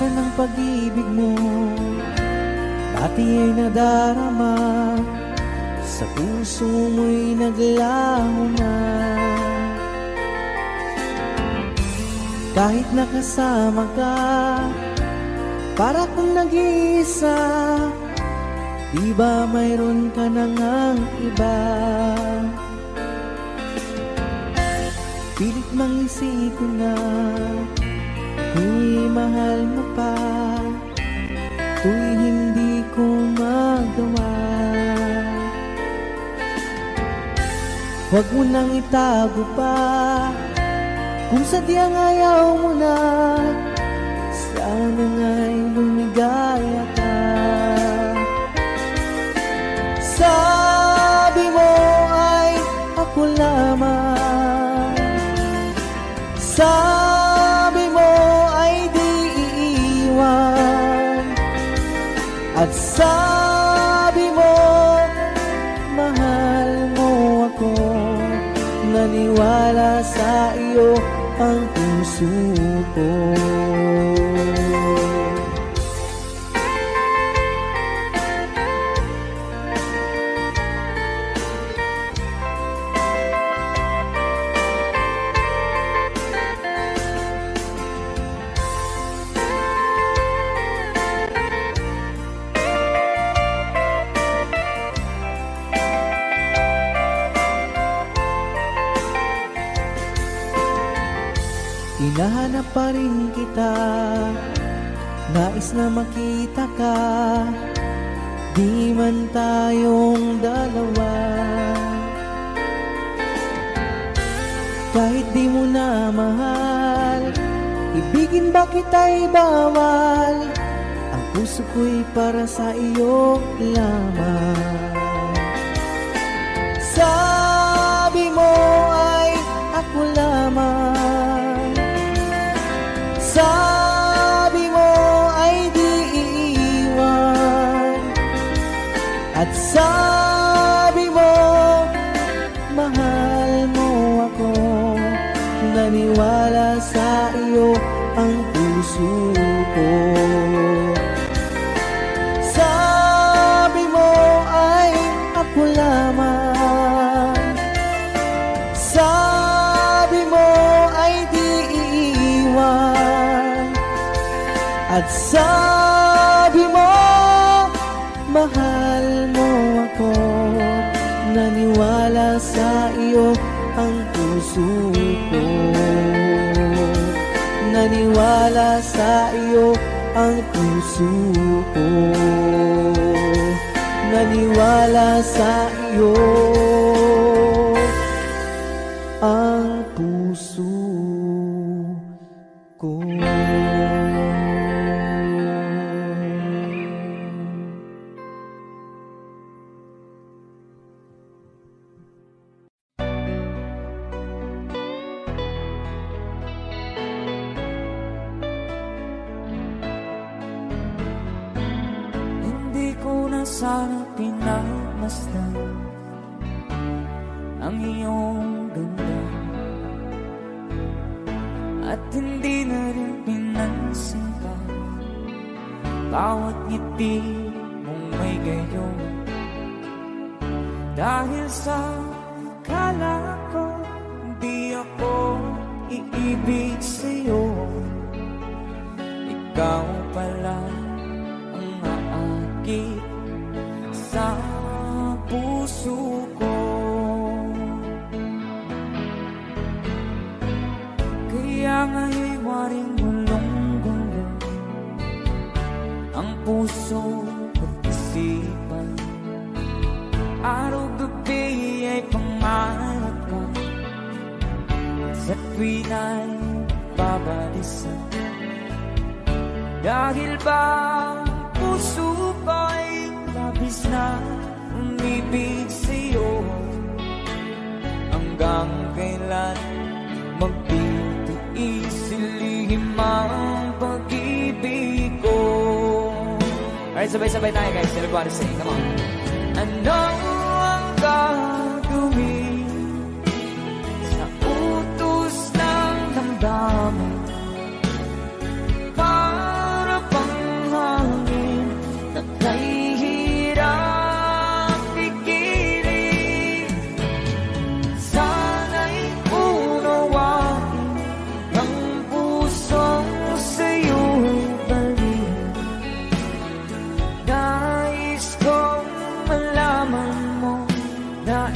Minsan ang pag-ibig mo pati ay nadarama, sa puso mo'y naglaho na. Kahit nakasama ka, para kang nag-iisa, di ba mayroon ka na ngang iba? Pilit mang isipin na ako'y mahal mo pa, ako'y hindi ko magawa. Huwag mo nang itago pa, kung sadyang ayaw mo na, sana nga'y lumigaya ka. Sabi mo ay ako lamang, sabi mo ay di iiwan, at sabi mo mahal mo ako. Naniwala sa iyo ang puso ko. Hinahanap pa rin kita, nais na makita ka, di man tayong dalawa. Kahit di mo na mahal, ibigin ba kita'y bawal, ang puso ko'y para sa iyo lamang. Sabi mo ay ako lamang, sabi mo ay di iiwan, at sabi mo mahal mo ako. Naniwala sa iyo ang puso ko. Sabi mo ay ako lamang, sabi mo ay di iiwan, at sabi mo mahal mo ako. Naniwala sa iyo ang puso ko. Naniwala sa iyo ang puso ko. Naniwala sa iyo ang puso ko. Sana pinagmasdan ang iyong ganda, at hindi na rin pinansin pa bawat ngiti mong may gayon. Dahil sa kala ko di ako iibig sa'yo, ikaw pala ang aakit sa puso ko. Kaya nga'y waring gulong-gulo ang puso at isipan. Araw-gabi ay pangarap ka, sa tuwin ay babalisan. Dahil ba puso ko'y labis na umibig sa'yo, hanggang kailan magtitiis silihim ang pag-ibig ko. Alright, sabay-sabay tayo guys. Everybody sing, come on. Ano ang gagawin sa utos ng damdamin para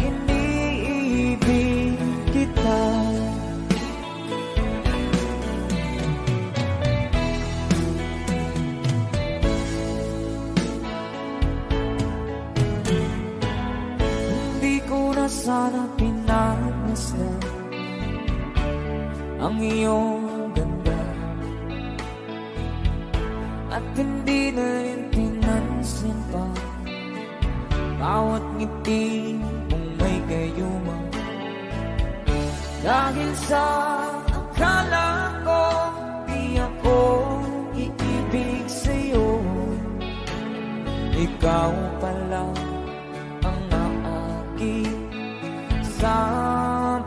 iniibig kita. Hindi ko na sana pinagmasdan ang iyong ganda, at hindi na rin pinansin pa bawat ngiti mong may gayuma. Dahil sa akala ko di ako iibig sa'yo, ikaw pala ang naakit sa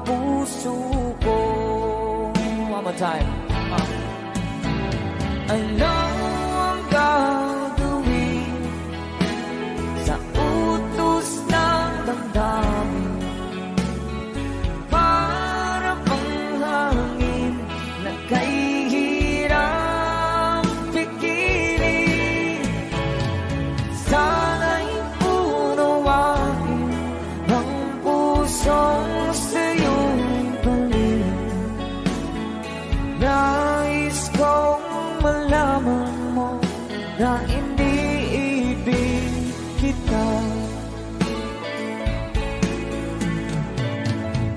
puso ko. One more time. Ano ang gagawin sa utos ng damdamin? Para bang hangin na kahirap pigilan. Sana'y unawain ang pusong sa'yo'y balik. Nais kong malaman mo na iniibig kita.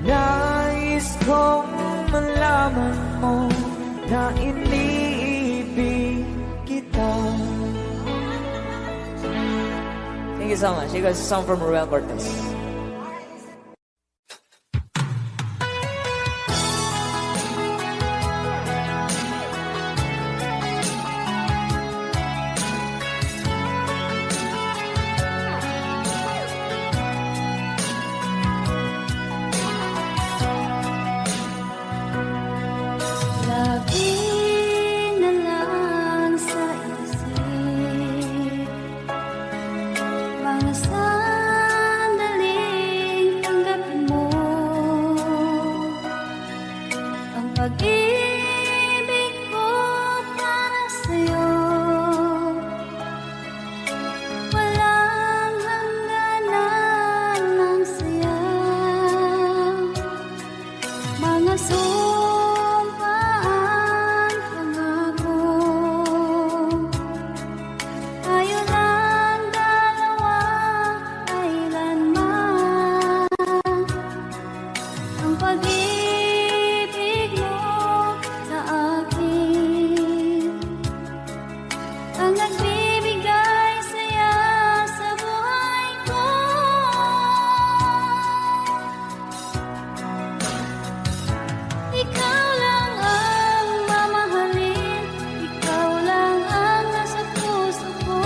Nais kong malaman mo na iniibig kita. Thank you so much. You guys, a song from Ruel Cortez. Lagi na lang sa isip mga sandaling tanggapin mo ang pag-ibig ko para sa'yo. Walang hangganan ng saya, mga sumpaan, pangako. Tayo lang dalawa, kailanman. Ang pag-ibig mo sa akin ang nagbibigay saya sa buhay ko. Ikaw lang ang mamahalin, ikaw lang ang nasa puso ko,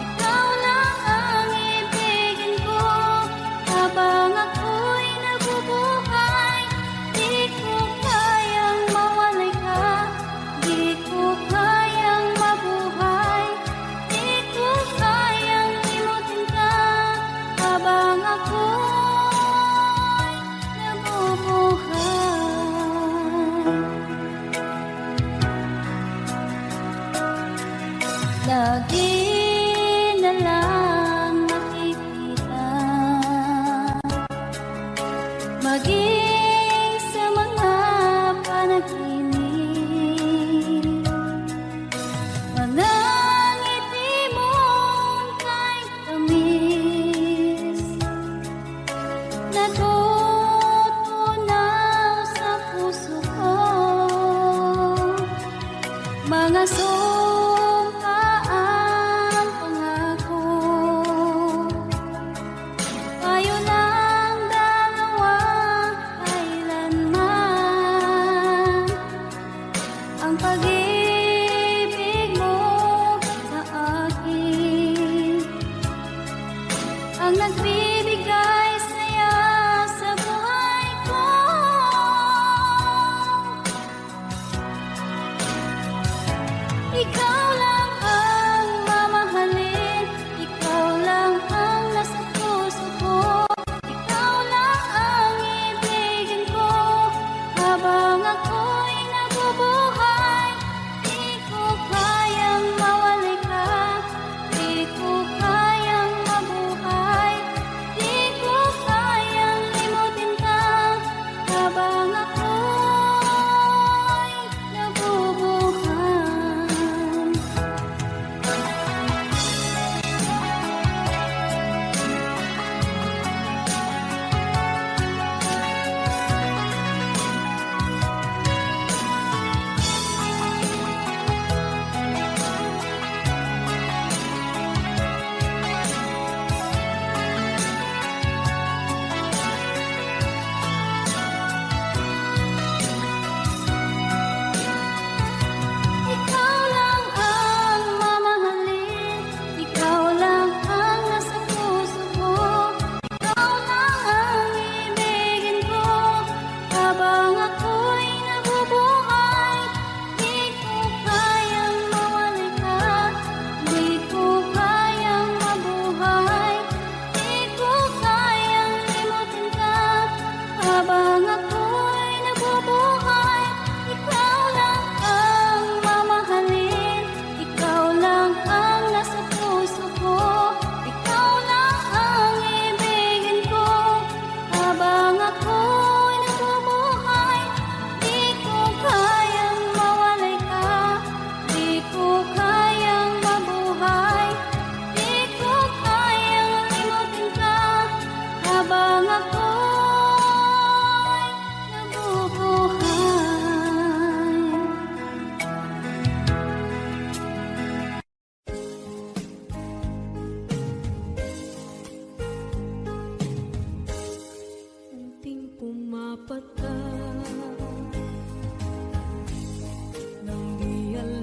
ikaw lang ang ibigin ko. Habang ako'y nabubuhay, di ko kayang mawalay ka, di ko kayang mabuhay, di ko kayang limutin ka. Habang ako'y nabubuhay, lagi na lang makikita, maging sa mga panaginip, mga ngiti mong kahit tamis, natutunaw sa puso ko. Mga sumpaan, pangako. Tayo lang dalawa, kailanman. Ang pag-ibig mo sa akin ang nagbibigay saya sa buhay ko. Ikaw lang ang mamahalin, ikaw lang ang nasa puso ko, ikaw lang ang ibigin ko. Habang ako'y nabubuhay, di ko kayang mawalay ka, di ko kayang mabuhay,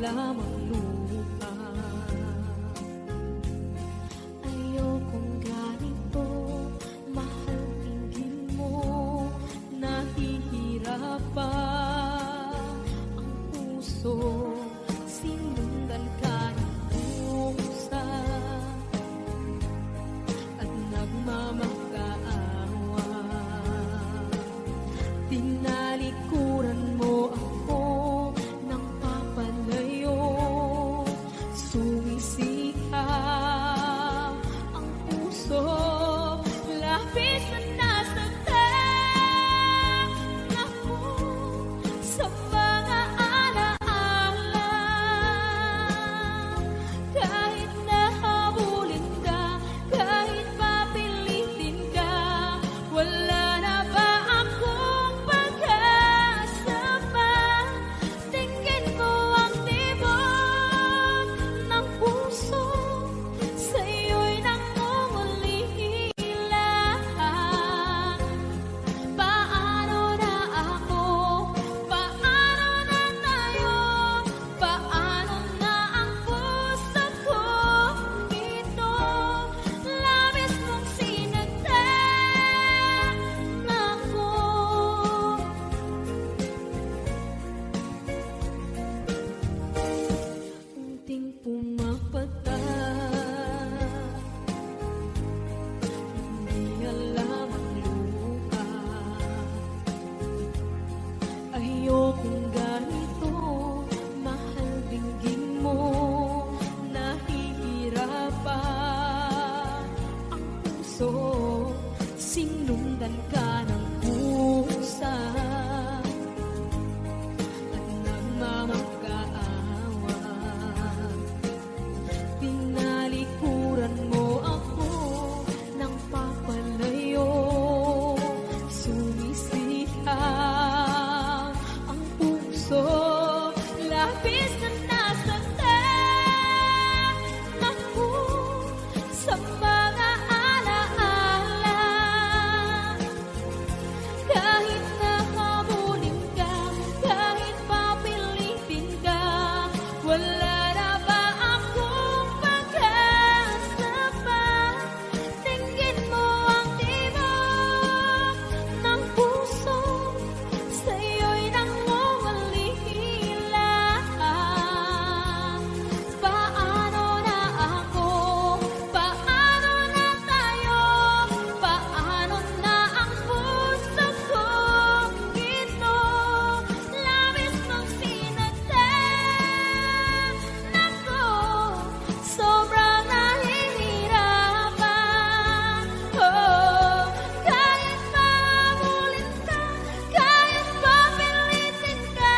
lamang lupa. Ayokong ganito, mahal, tingin mo, nahihirapan ang puso, sinundan ka ng pusa at nagmamakaawa. Tinalikuran mo ako ng papalayo, sumisikap ang puso, labis na nasaktan ako sa mga alaala. Kahit nahabulin ka, kahit papilitin ka, wala na ba akong pag-asa pa? Tingin mo ang tibok ng puso, sa'yo'y nangungulila. Paano na ako? Paano na tayo? Paano na ang puso kong ito? Labis mong sinaktan ako. Unting pumapata, hindi alam ang luha. Ayokong ganito, mahal, dinggin mo, nahihirapan ang puso, sinundan ka ng pusa at nagmamakaawa. Tinalikuran mo ako ng papalayo, sumisihap ang puso, labis na nasaktan ako sa mga alaala. Kahit nahabulin ka, kahit papilitin ka, wala na ba akong pag-asa pa? Tingin mo ang tibok ng puso, sa'yo'y nangungulila. Paano na ako? Paano na tayo? Paano na ang puso kong ito? Labis mong sinaktan ako, sobrang nahihirapan. Oh, kahit mahabulin ka, kahit papilitin ka,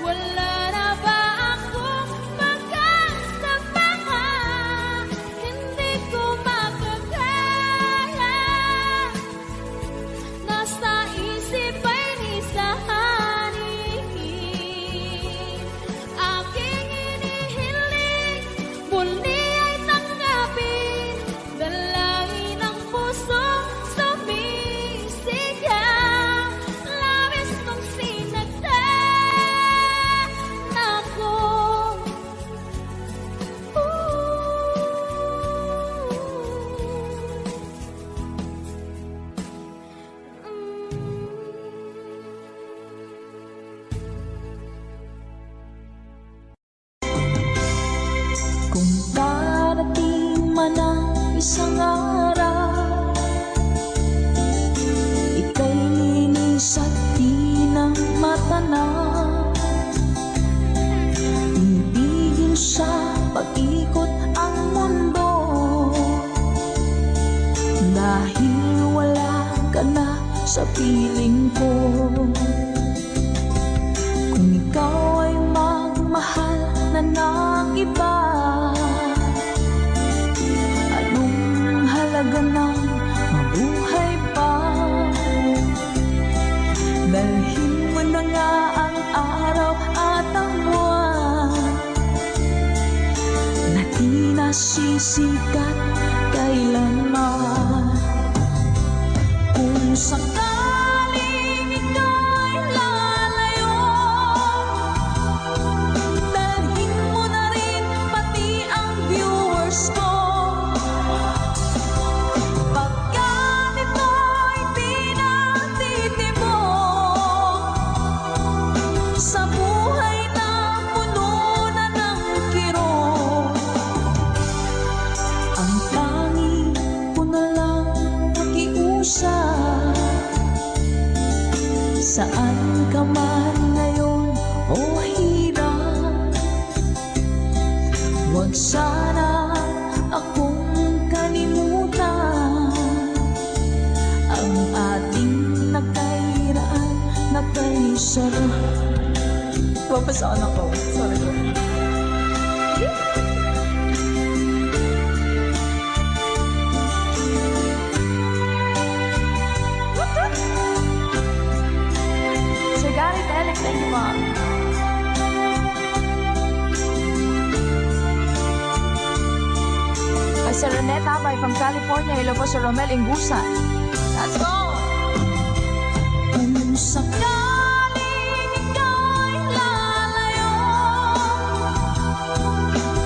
wala na ba akong pag-asa pa? Hindi ko makakaya, nasa isip ay nisahanin. Aking inihiling, muli ay tanggapin, dalangin ng pusong sumisigaw. Labis mong sinaktan ako. Kung darating man ang isang araw, ika'y linis at di na matanaw. Ibigin sa pag-ikot ang mundo, dahil wala ka na sa piling ko. Kung ikaw ay magmahal na ng iba, anong halaga ng mabuhay pa? Dalhin mo na nga ang araw at ang buwan na di nasisikat kailanman. Kung sakaling ika'y lalayo, dalhin Babasaan ako. Sorry. Sir Gary Telek, thank you, Mom. Kay Sir Rene Tabay from California. Hello po, Sir Romel Ingusan. Let's go! Kung sakaling ikaw'y lalayo,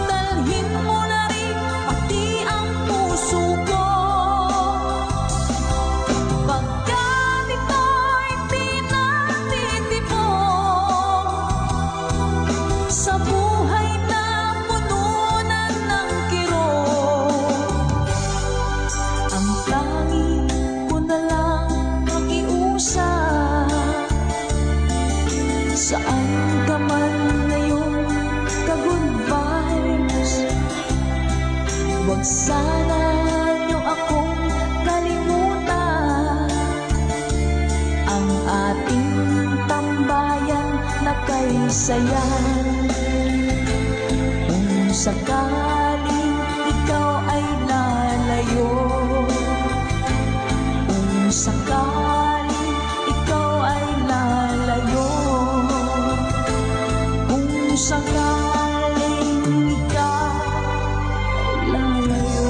dalhin mo na rin pati ang puso ko. Pagkat ito'y pinatitipon sa buhay na pununan ng kirot, ang tanging ko na lang makiusap. Saan ka man ngayon, ka-good vibes, huwag sana niyo akong kalimutan. Ang ating tambayan na kay saya. Kung sakaling ikaw ay lalayo, kung sakaling ikaw ay lalayo, kung sakaling ikaw ay lalayo.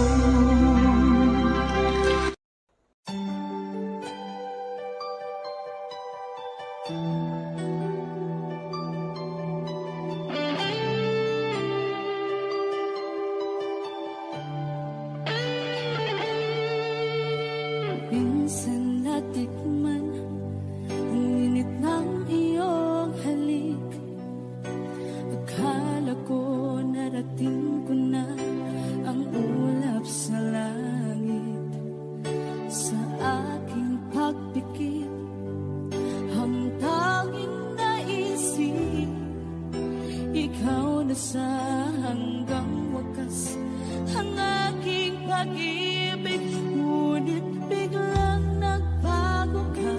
Minsan natikman ang init ng iyong halik. Akala ko narating ko na ang ulap sa langit. Sa aking pagpikit, ang tanging naisip, ikaw na sa hanggang wakas ang aking pag-ibig. Ngunit biglang nagbago ka,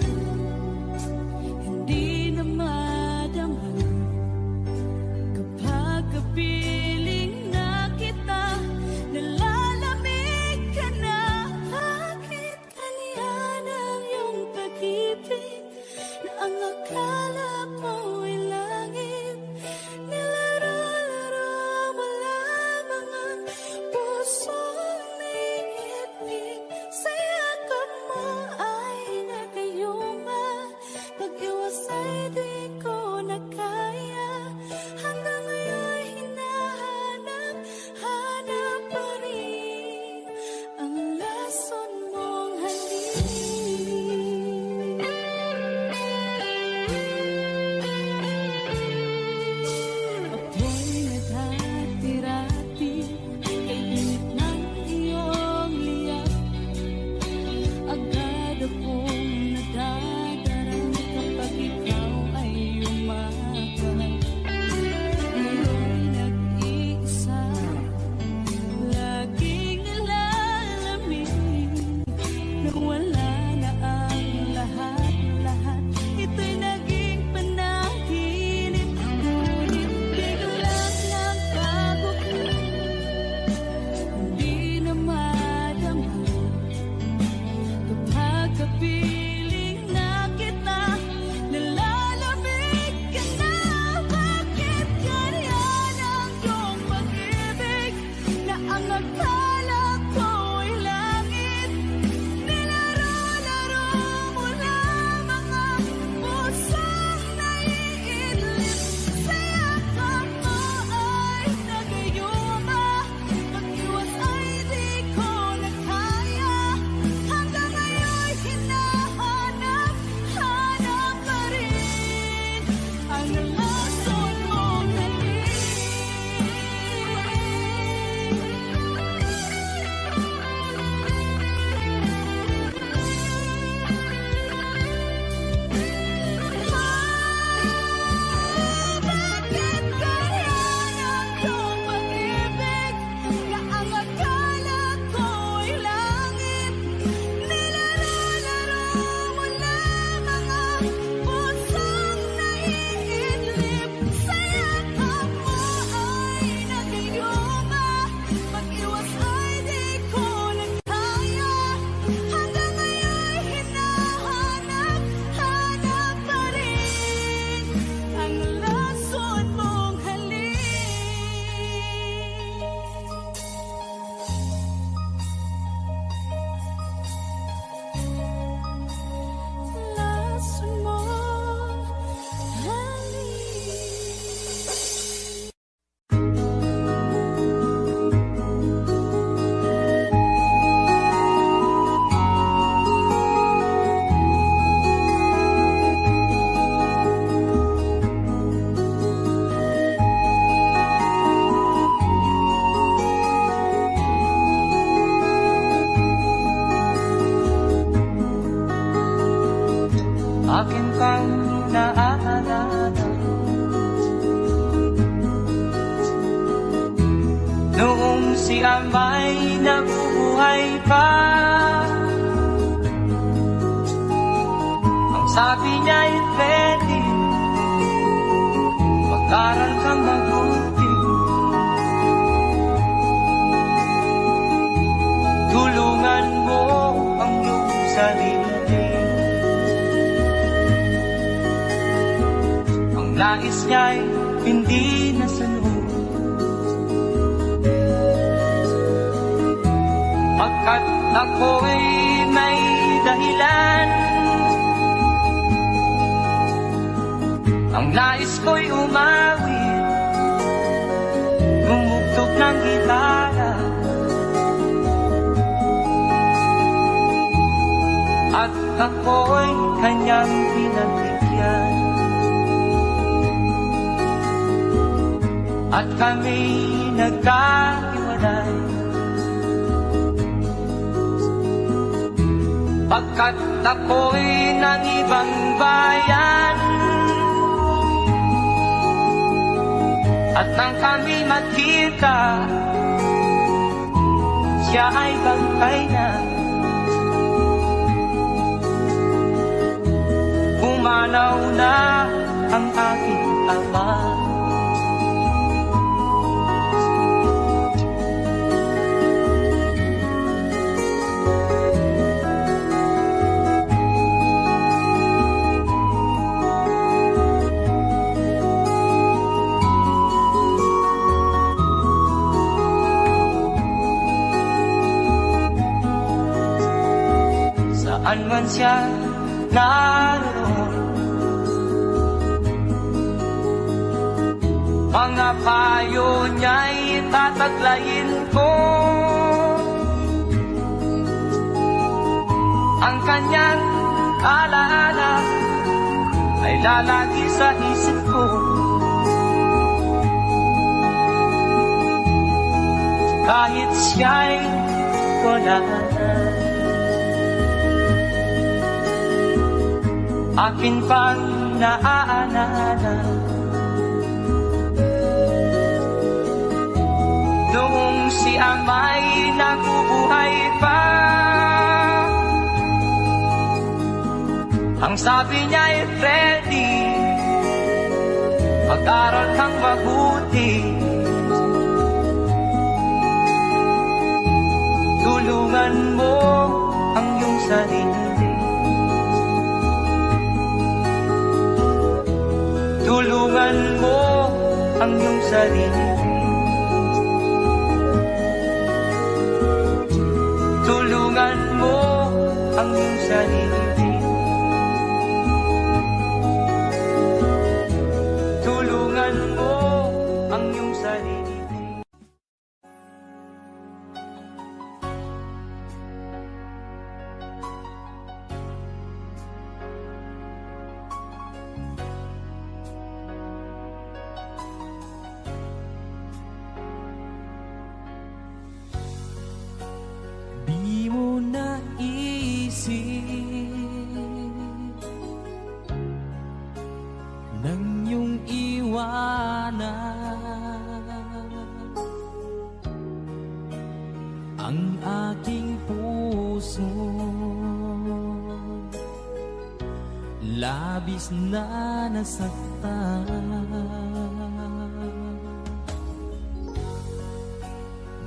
pa. Ang sabi niya ay pwede, mag-aral kang mabuti. Tulungan mo ang iyong sarili. Ang nais niya'y hindi nasunod, pagkat ako'y may dahilan. Ang nais ko'y umawi, gumugtog ng gitara, at ako'y kanyang pinagbigyan. At kami nagkahiwalay, pagkat ako'y ng ibang bayan. At nang kami magkita, siya ay bangkay na. Pumanaw na ang aking ama. Saan man siya naroon, mga payo niya'y tataglayin ko. Ang kanyang alaala ay lalagi sa isip ko. Kahit siya'y wala na, akin pang naaalala noong si ama'y nabubuhay pa. Ang sabi niya ay Freddy, mag-aral kang mabuti. Tulungan mo ang iyong sarili. Tulungan mo ang iyong sarili. Tulungan mo ang iyong sarili. Tulungan mo ang iyong sarili. Di mo naisip nang iyong iwanan ang aking puso, labis na nasaktan.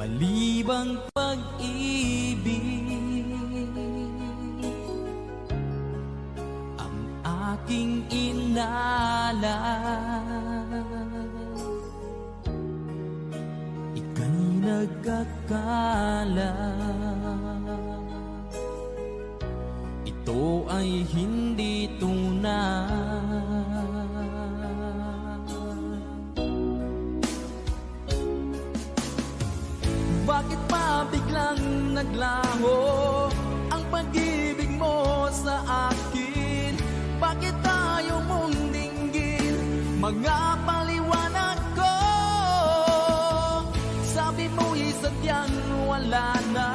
Malibang pag-ibig ang aking inala, ika'y nagkakala ito ay hindi tunay. Bakit pa biglang naglaho ang pag-ibig mo sa akin? Bakit tayo mong dinggin mga paliwanag ko? Sabi mo'y sadyang wala na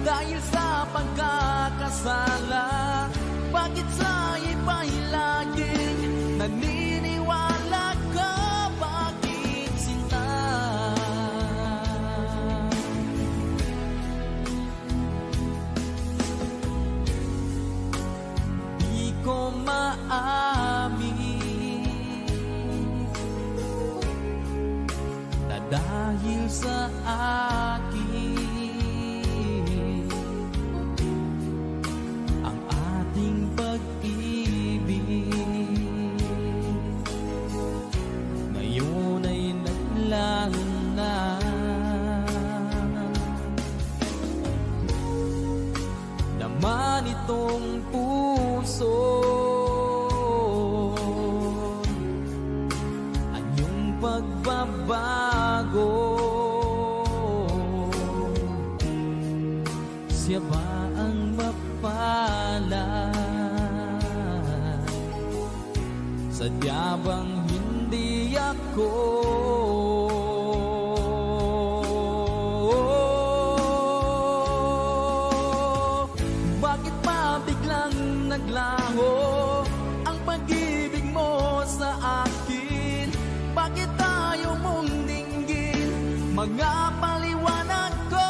dahil sa pagkakasala. Bakit sa iba'y laging naniniwala ka? Bakit sinta? sa akin ang ating pag-ibig. Ngayon ay naglaho na. Naman itong puso anyong pagbabago. Siya ba ang mapalad? Sadya bang hindi ako? Bakit ba biglang naglaho ang pag-ibig mo sa akin? Bakit tayo mong dinggin mga paliwanag ko?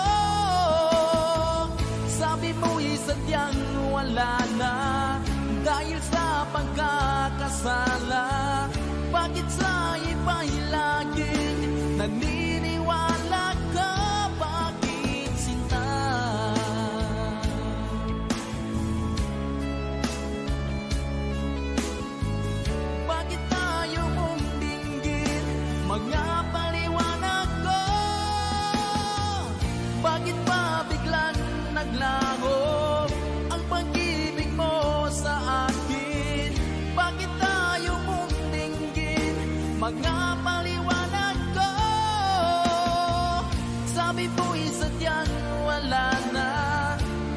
Sabi mo'y sadyang wala na dahil sa pagkakasala. Bakit sa iba'y laging naniniwala ka? Bakit sinta? Bakit tayo mong dinggin mga paliwanag ko? Bakit ba biglang naglaho ang pag-ibig mo sa akin? Bakit tayo mong dinggin mga paliwanag ko? Sabi mo'y sadyang wala na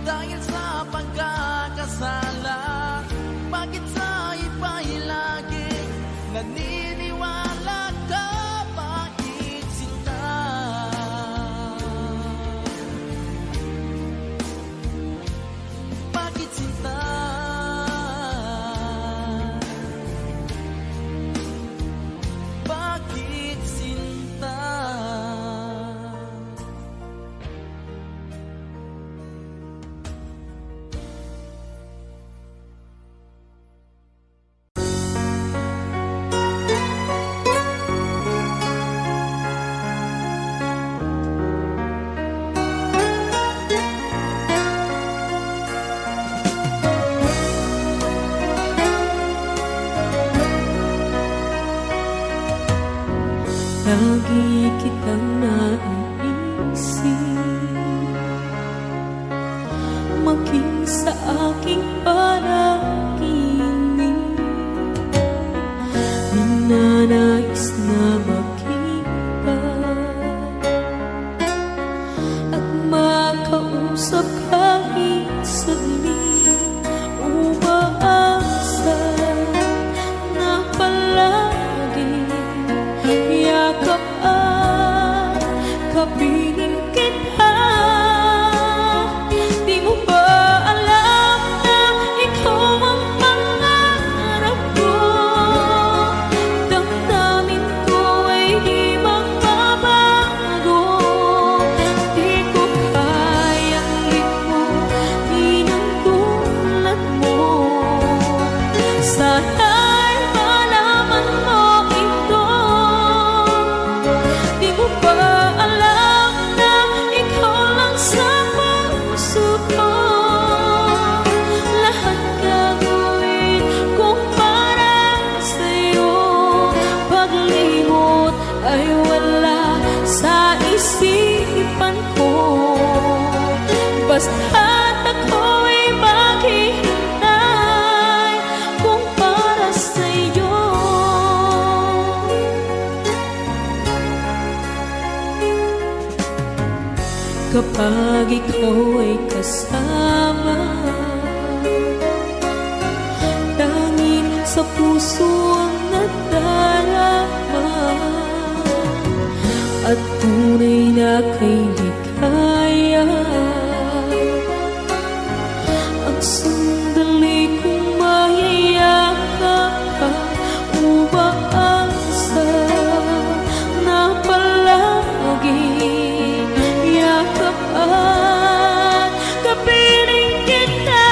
dahil sa pagkakasala. Bakit sa iba'y laging naniniwala ka? Bakit sinta? Bakit sinta? Bakit sinta? Lagi kitang naiisip, maging sa aking panaginip. Minanais na makita at makausap kahit saglit. Umaasa na palagi yakap at kapiling kita. Di mo ba alam na ikaw ang pangarap ko? Damdamin ko ay di magbabago. Di ko kayang limutin ang tulad mo. Sana'y malaman mo ito. Di mo ba alam na ikaw lang sa puso ko? Lahat gagawin kong para sa'yo. Paglimot ay wala sa isipan ko. Basta't ako'y maghihintay kung para sa'yo. Kapag ikaw ay kasama, tanging sa puso ang nadarama, at tunay na kay likaya. Ang sandali kong mayayakap ka, umaasa na palagi yakap at kapiling kita.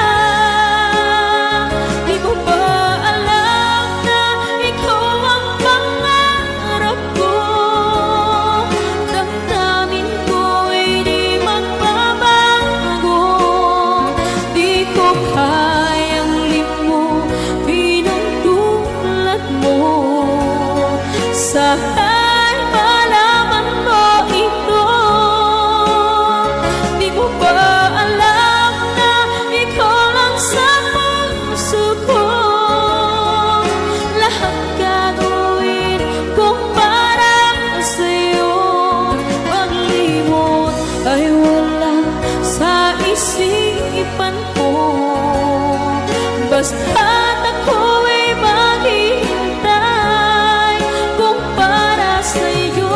Di mo ba alam na ikaw ang pangarap ko? Damdamin isipan ko. Basta't ako'y maghihintay kung para sa'yo.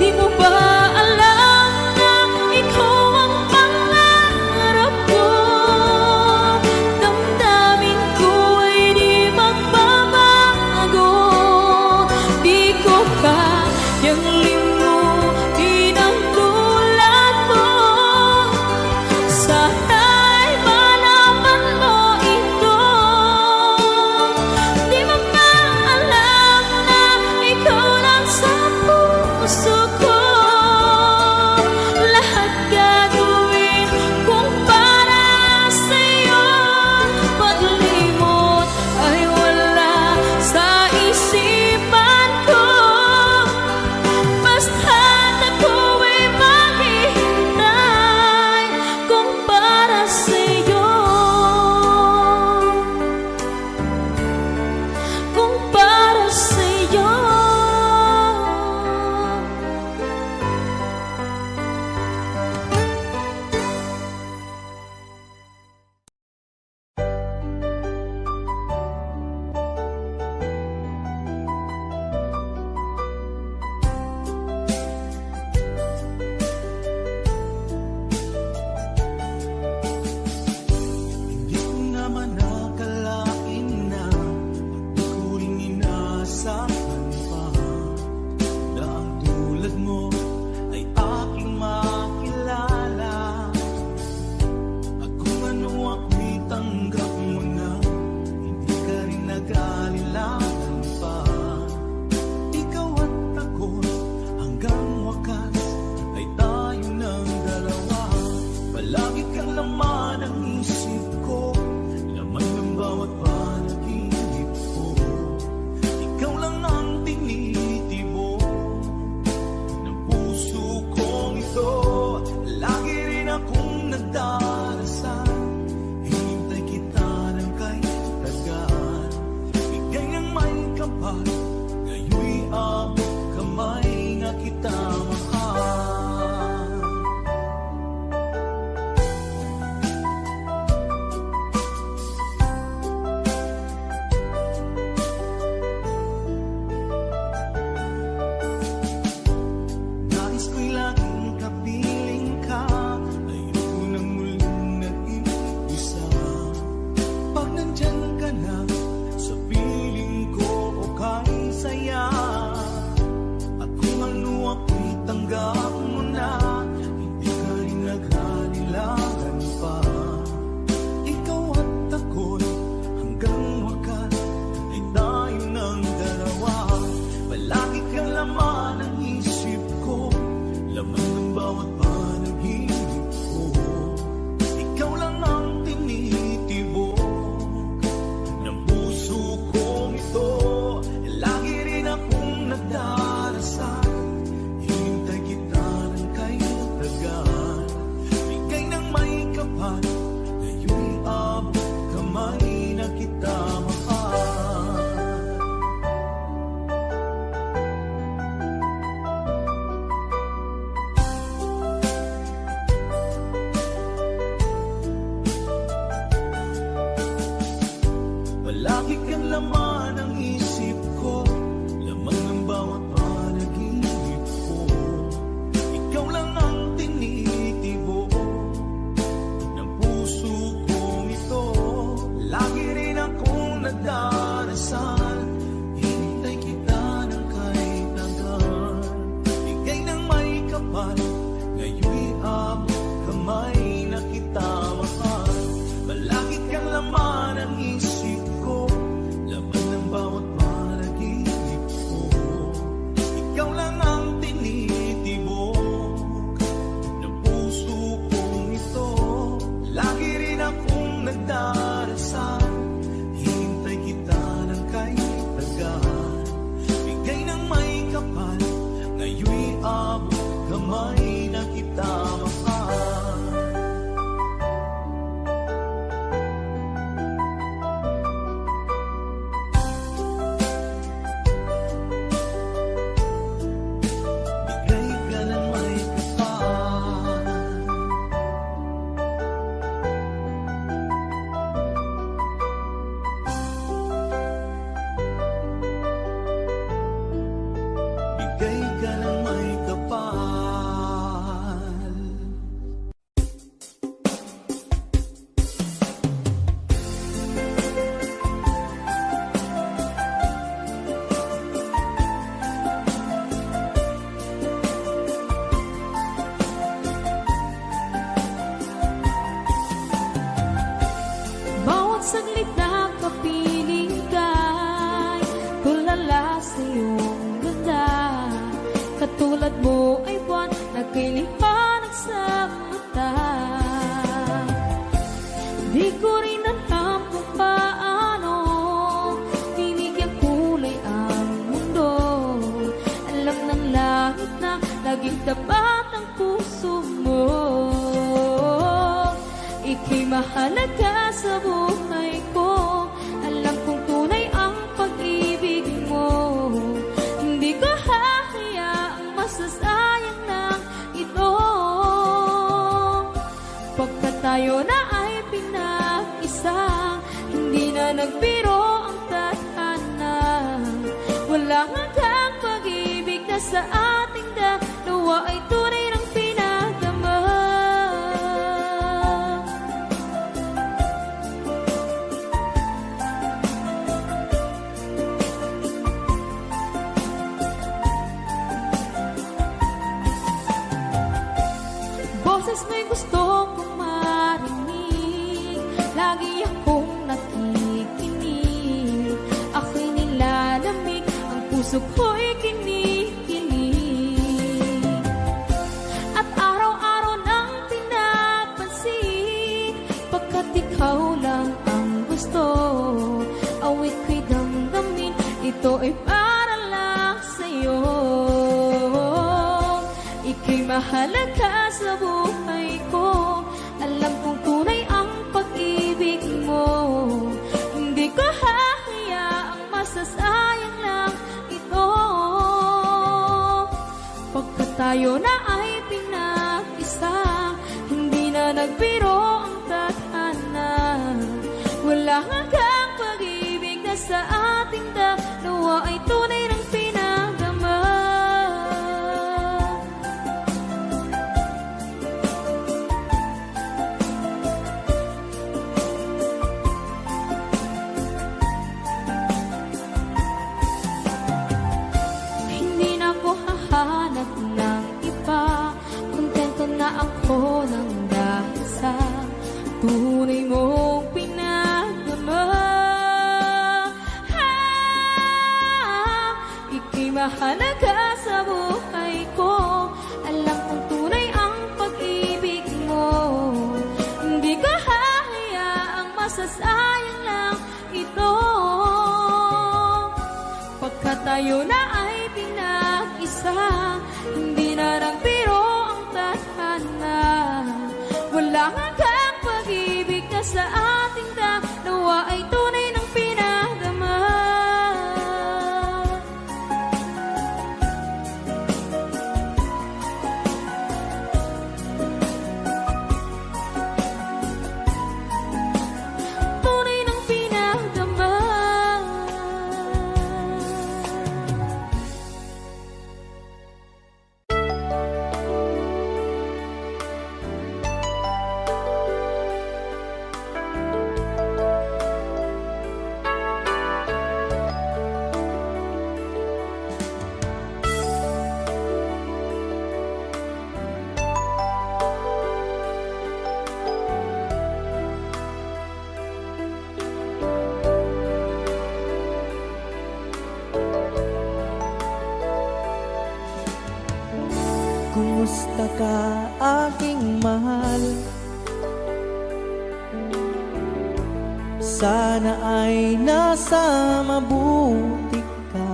Di mo ba alam na ikaw ang pangarap ko? Damdamin ko ay di magbabago. Di ko kayang limutin ang tulad mo. Sana'y malaman mo ito. Di mo ba alam na ikaw lang sa puso ko? Lahat gagawin kung para sa'yo. Paglimot ay wala sa isipan ko. Basta't ako'y maghihintay kung para sa'yo. Kung para sa'yo. Hindi ko naman akalain na di ko rin inaasahan pa na ang tulad mo ay aking makilala. At kung ano ako'y tanggap mo na, hindi ka rin nag-alilangan pa. Ikaw at ako hanggang wakas ay tayo ng dalawa. Palagi kang laman ng isip ko, laman ng bawat panaginip ko. Ikaw lang ang tinitibok ng puso kong ito. Lagi rin akong nagdarasal, hinintay kita ng kahit tagal. Bigay ng may kapal, ngayon'y abot kamay nga kita mahal. Nais ko'y laging kapiling ka, ayoko nang muling nag-iisa. Pag nandyan ka na sa piling ko, okay saya. At kung ano ako'y tanggap mo na, hindi ka rin nag-alilangan pa. Ikaw at ako'y hanggang wakas ay tayo ng dalawa. Palagi kang laman ng isip ko, laman ng bawat panaginip ko. Ikaw lang ang tinitibok ng puso kong ito. Lagi rin akong nagdarasal, hinintay kita sa iyong ganda. Katulad mo ay buwan na kay liwanag sa mata. Di ko rin alam kung paano binigyan kulay ang mundo. Alam ng langit na laging tapat ang puso mo. Ika'y mahalaga sa buhay ko. Alam kong tunay ang pag-ibig mo. Hindi ko hahayaang masasayang na ito. Pagkat tayo na ay pinag-isa, hindi na nagbiro ang tadhana. Walang hanggang pag-ibig na sa ating dalawa ay tunay ng pinagdama. Boses mo'y gusto kong marinig, lagi akong nakikinig. Ako'y nilalamig, ang puso ko'y kinikilig. At araw-araw nang pinapansin, pagkat ikaw lang ang gusto. Awit ko'y damdamin, ito ay para lang sa'yo. Ika'y mahalaga sa buhay ko. Alam kong tunay ang pag-ibig mo. Hindi ko hahayaang masasayang lang ito. Pagkat tayo na ay pinag-isa, hindi na nagbiro ang tadhana. Wala hanggang pag-ibig na sa ating dalawa ay tunay ng pinagdama. Hindi na ako hahanap ng iba, kontento na ako ng dahil sa tunay mong pinagdama. Ika'y mahalaga sa buhay ko. Alam kong tunay ang pag-ibig mo. Hindi ko hahayaang masasayang lang ito. Pagkat tayo na ay pinag-isa, hindi na nagbiro ang tadhana. Wala hanggang pag-ibig na sa ating dalawa ay tunay ng pinagdama. Tunay ng pinagdama. Kumusta ka aking mahal? Sana ay nasa mabuti ka.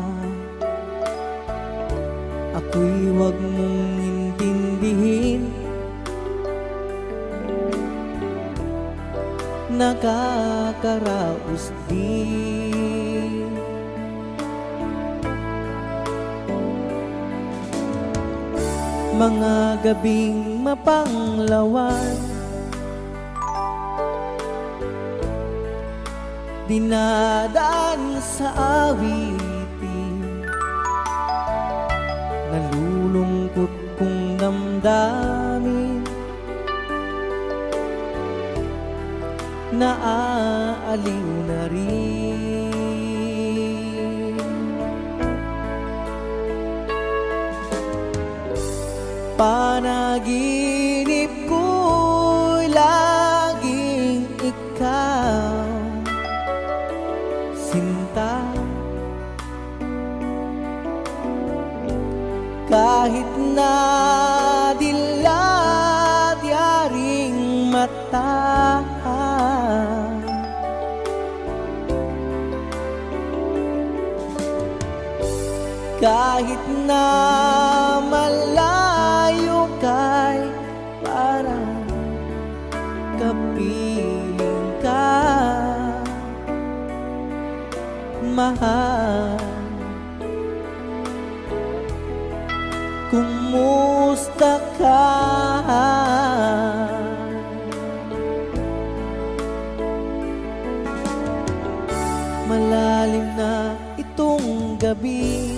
Ako'y huwag mong intindihin, nakakaraos din. Mga gabing mapanglawan, dinadaan sa awitin, nalulungkot kong damdamin, naaaliw na rin. Panaginip ko'y laging ikaw, sinta. kahit na dilat yaring mata. Kahit na malayo kay parang kapiling ka, mahal. Kumusta ka? Malalim na itong gabi,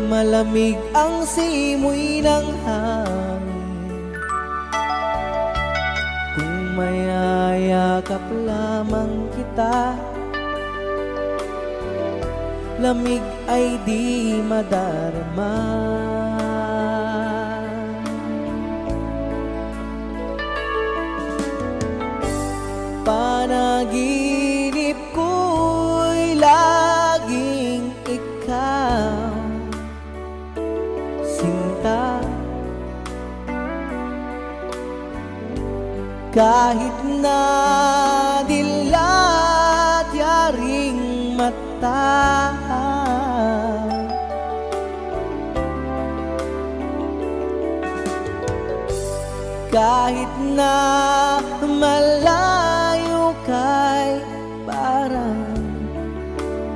malamig ang simoy ng hangin. Kung mayayakap lamang kita, lamig ay di madarama. Panaginip ko'y laging ikaw, sinta. Kahit na dilat yaring mata, kahit na malayo kay parang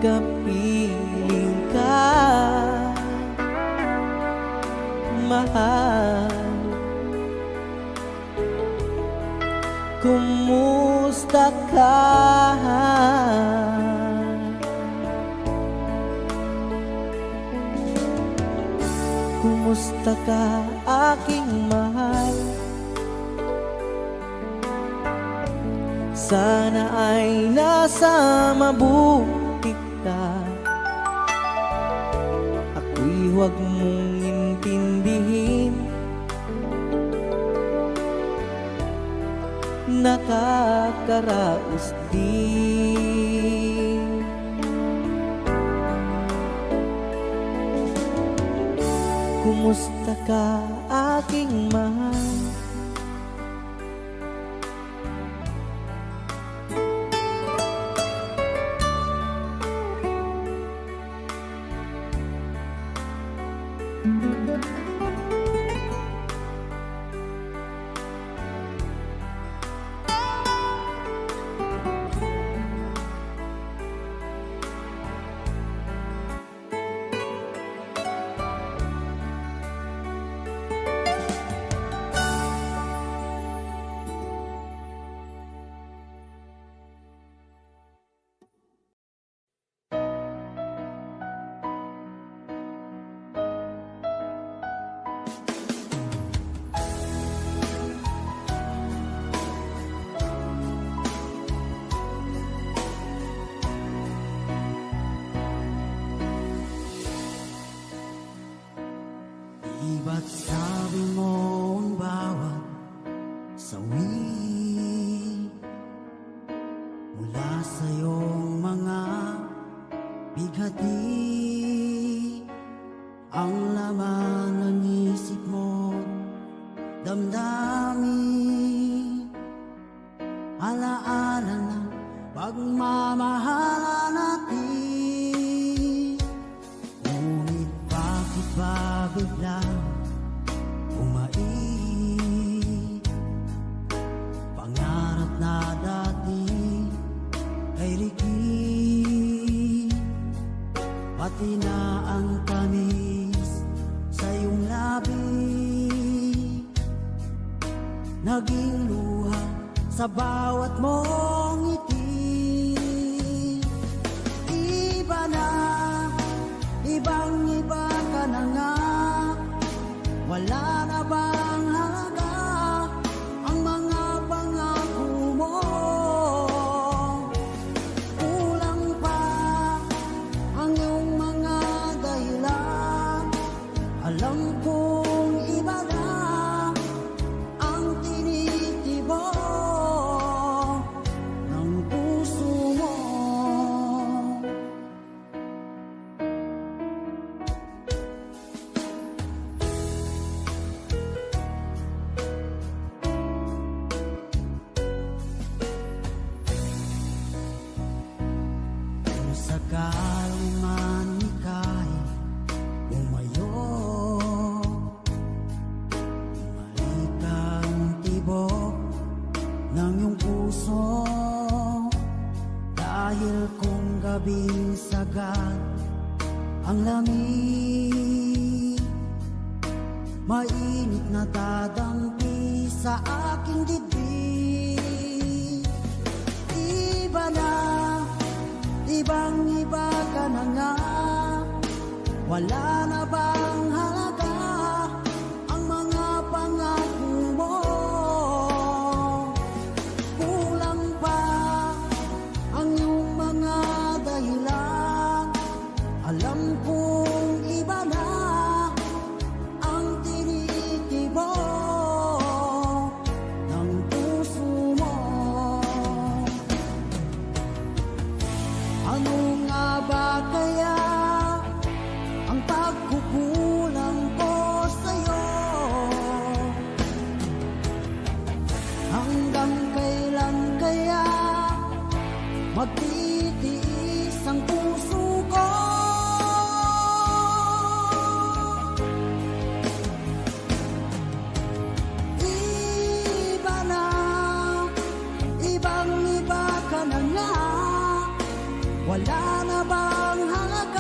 kapiling ka, mahal. Kumusta ka? Kumusta ka, aking mahal? Sana ay nasa mabuti ka. Ako'y huwag mong intindihin, nakakaraos din. Kumusta ka, aking mahal? Ba't sabi mo ang bawat sawi mula sa iyong mga bighati, ang laman ng isip mo, damdamin, alaala ng pagmamahalan natin. Ngunit bakit ba biglang pangarap na dati ay liki, pati na ang tamis sa iyong labi, naging luha sa bawat mong ngiti. Iba na, ibang-iba ka na nga, wala na bang halaga ang mga pangako mo? Kulang pa ang iyong mga dahilan, alam kong iba na ang tinitibok. sakali man ika'y umayo, malikang tibok ng iyong puso. Dahil kung gabing sagad ang lamig, mainit na dadampi sa aking dibdib. Iba na, ibang iba ka na nga, wala na bang halaga ang mga pangako mo? Kulang pa ang iyong mga dahilan, alam kong iba na ang tinitibok ng puso mo. Ano nga ba kaya ang pagkukulang ko sa'yo? Hanggang kailan kaya magtitiis ang puso ko? Iba na, ibang iba ka na nga, wala na bang halaga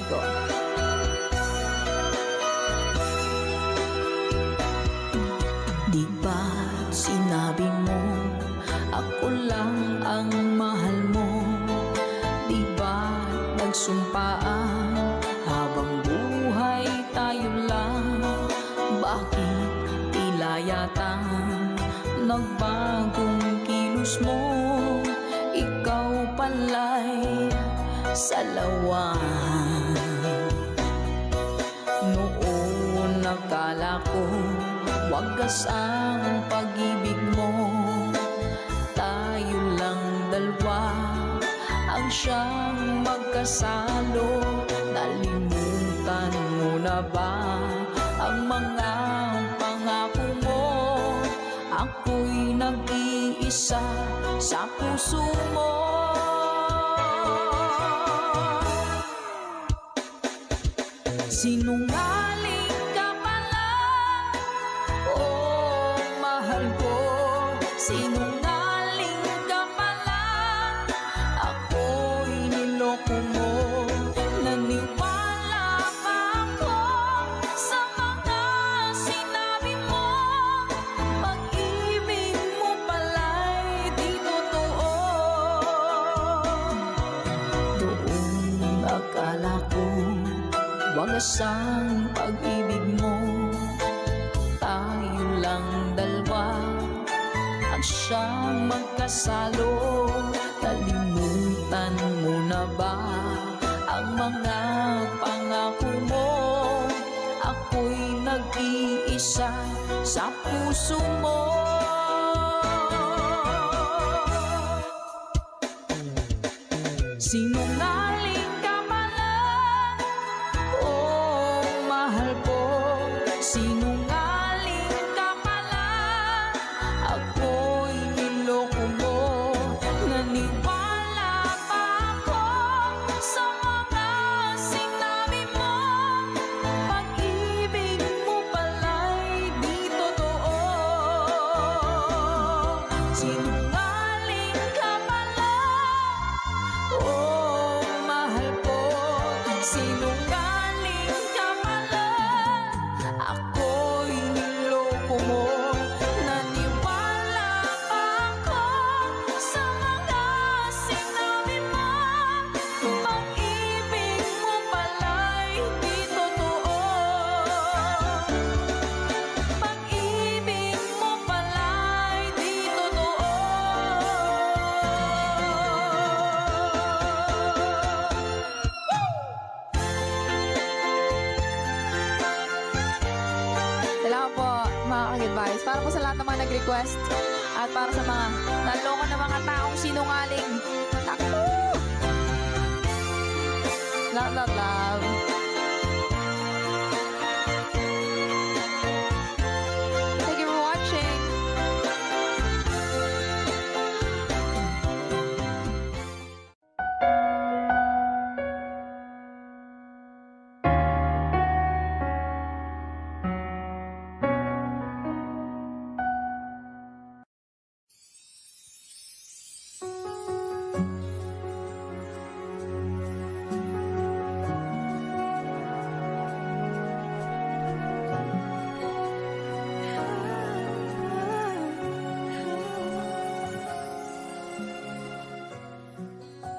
ko. Di ba't sinabi mo ako lang ang mahal mo? Di ba't nagsumpaan habang buhay tayo lang? Bakit tila yata nagbagong kilos mo? Ikaw pala'y salawan. Noon nakala ko wagas ang pag-ibig mo. Tayo lang dalawa ang siyang magkasalo. Nalimutan mo na ba ang mga pangako mo? Ako'y nag-iisa sa puso mo. Sinungaling ka pala, oh mahal ko. Sinungaling ka pala, ako'y niloko mo. Naniwala pa ako sa mga sinabi mo. Pag-ibig mo pala'y di totoo. Doon akala ko wagas ang pag-ibig mo. Tayo lang dalawa ang siyang magkasalo. Nalimutan mo na ba ang mga pangako mo? Ako'y nag-iisa sa puso mo. Sinungaling ka pala, oh mahal ko. Sinungaling ka pala, ako'y niloko mo. Naniwala pa ako sa mga sinabi mo. Pag-ibig mo pala'y di totoo. Sinungaling ka pala, oh mahal ko. Sinungaling ka pala, ako'y niloko mo. Naniwala pa ako sa mga sinabi mo. Pag-ibig mo pala'y di totoo. Pag-ibig mo pala'y di totoo. Salamat po mga ka-advice. Para po sa lahat ng mga nag-request at para sa mga naloko na mga taong sinungaling. Takbo! Love, love, love. Thank you for watching.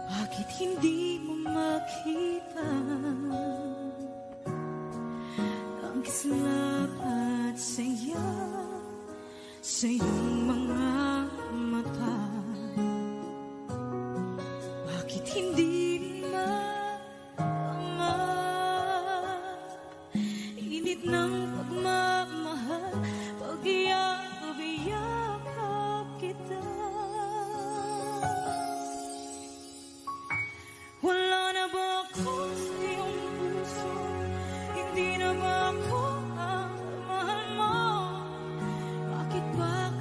Bakit hindi mo makita ang kislap at saya sa iyong mga mata? Bakit hindi maama init ng pagmamahal pag iyakap kita? Wala na ba ako sa iyong puso? Hindi na ba ako ang mahal mo? Bakit ba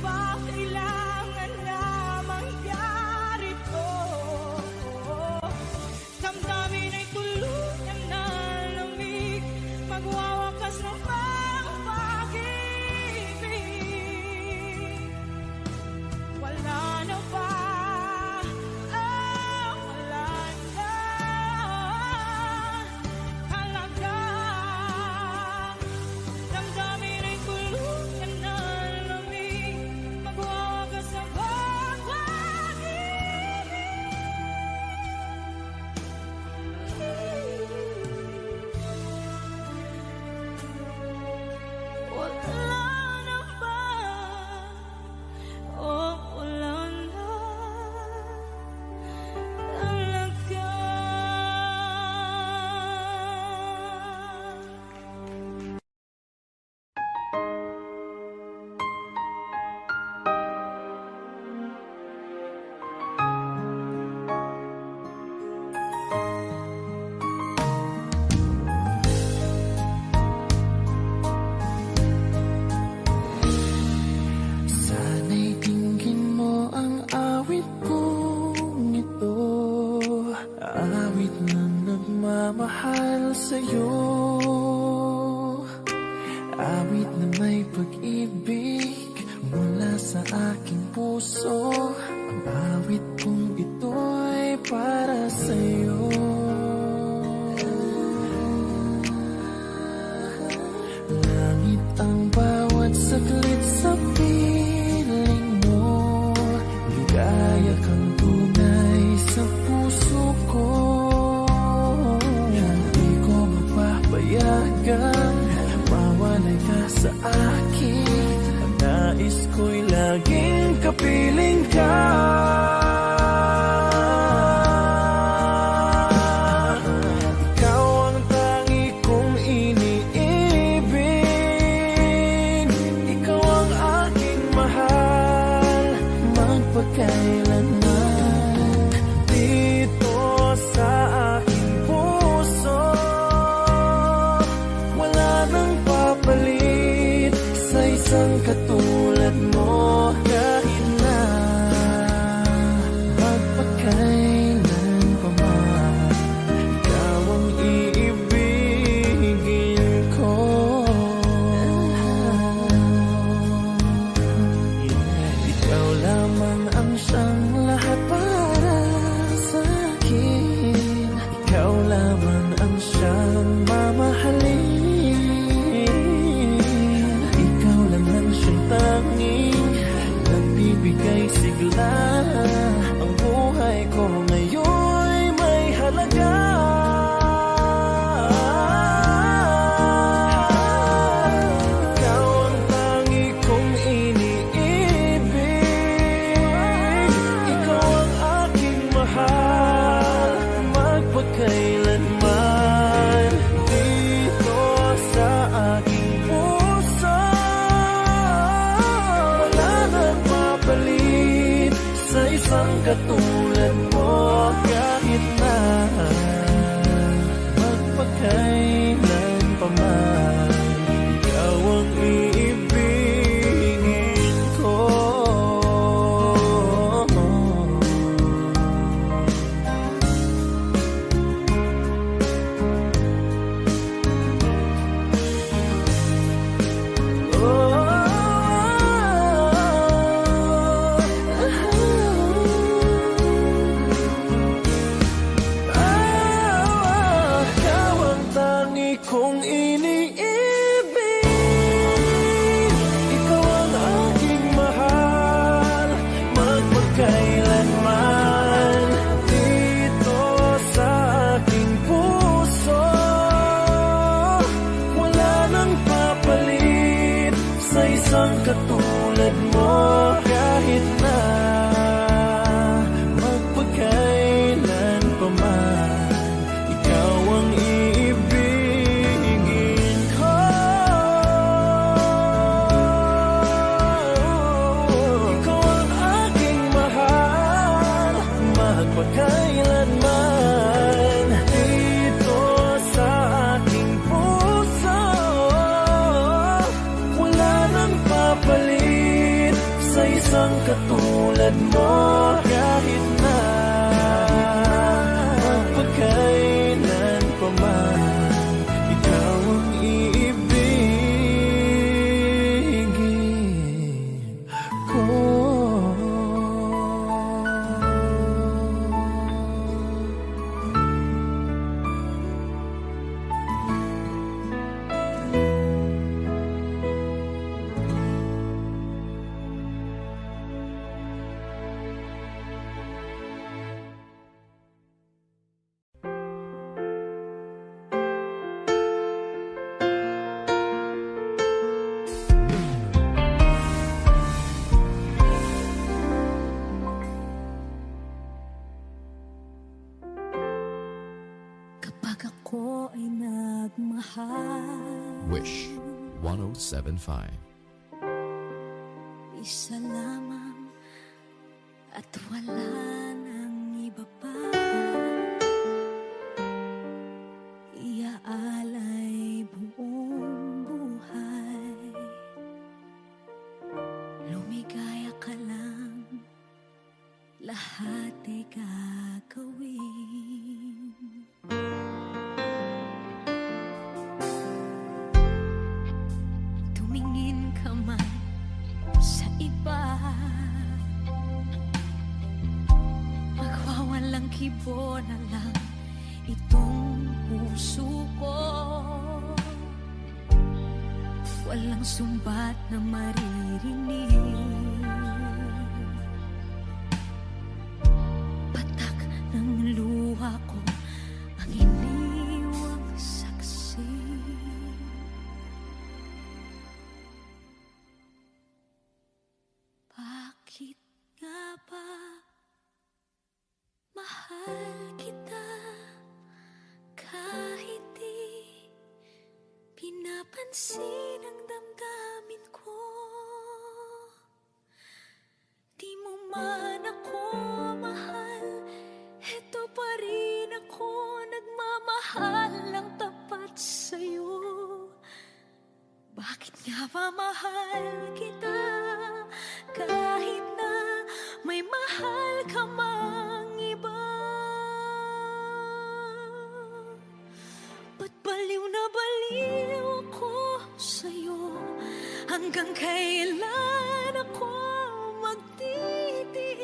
ba kailangan na mangyari to? Damdamin ay tuluyan na lamig, magwawakas na ba ang pag-ibig? Wala na ba? Wala na talaga. Damdamin ay tuluyan na lamig, magwawakas na ba ang pag-ibig? Wala na ba? Oh, wala na talaga. Sana'y tingin mo ang awit kong ito, awit na nagmamahal sa'yo, awit na may pag-ibig mula sa aking puso. Ang awit kong ito'y para sa'yo. Langit ang bawat saglit sa piling mo, ligaya kang tunay sa puso ko. Hindi ko mapapayagan mawalay ka sa akin. Ang nais ko'y laging kapiling ka. Ikaw ang tangi kong iniibig, ikaw ang aking mahal, magpakailanman. Dito sa aking puso, wala nang papalit sa isang katulad mo. Kahit na magpakailan pa man, ikaw ang iibigin ko. Ikaw lamang ang siyang lahat para sa akin. Ikaw lamang ang siyang mamahalin. Ikaw lang ang siyang tanging nagbibigay sigla. Ang buhay ko ngayon'y may halaga. Ikaw ang tangi kong iniibig, ikaw ang aking mahal, magpakailanman. Dito sa aking puso, wala nang mapalit sa isang katulad mo. Kahit na magpakailan pa man, ikaw ang iibigin ko. Ikaw ang tangi kong iniibig, ikaw ang aking mahal, magpakailanman. Dito sa aking puso, wala nang papalit sa isang katulad mo. Kahit na magpakailan pa man, ikaw ang iibigin ko. Ikaw ang aking mahal, magpakailanman. Dito sa aking puso, wala nang papalit isang katulad mo. Kahit na magpakailan pa man, ikaw ang iibigin ko. Kapag ako ay nagmahal, Wish 1075. isa lamang at wala nang iba pa. Iaalay buong buhay, lumigaya ka lang, lahat ay gagawin. Tumingin ka man sa iba, magwawalang kibo na lang itong puso ko. Walang sumbat na maririnig, patak ng luha ko ang iniwang saksi. Bakit nga ba mahal kita kahit di pinapansin ang damdamin ko? Di mo man ako mahal, eto pa rin ako nagmamahal ng tapat sa'yo. Bakit nga ba mahal kita kahit na may mahal ka mang iba? Ba't baliw na baliw ako sa'yo? Hanggang kailan ako magtitiis?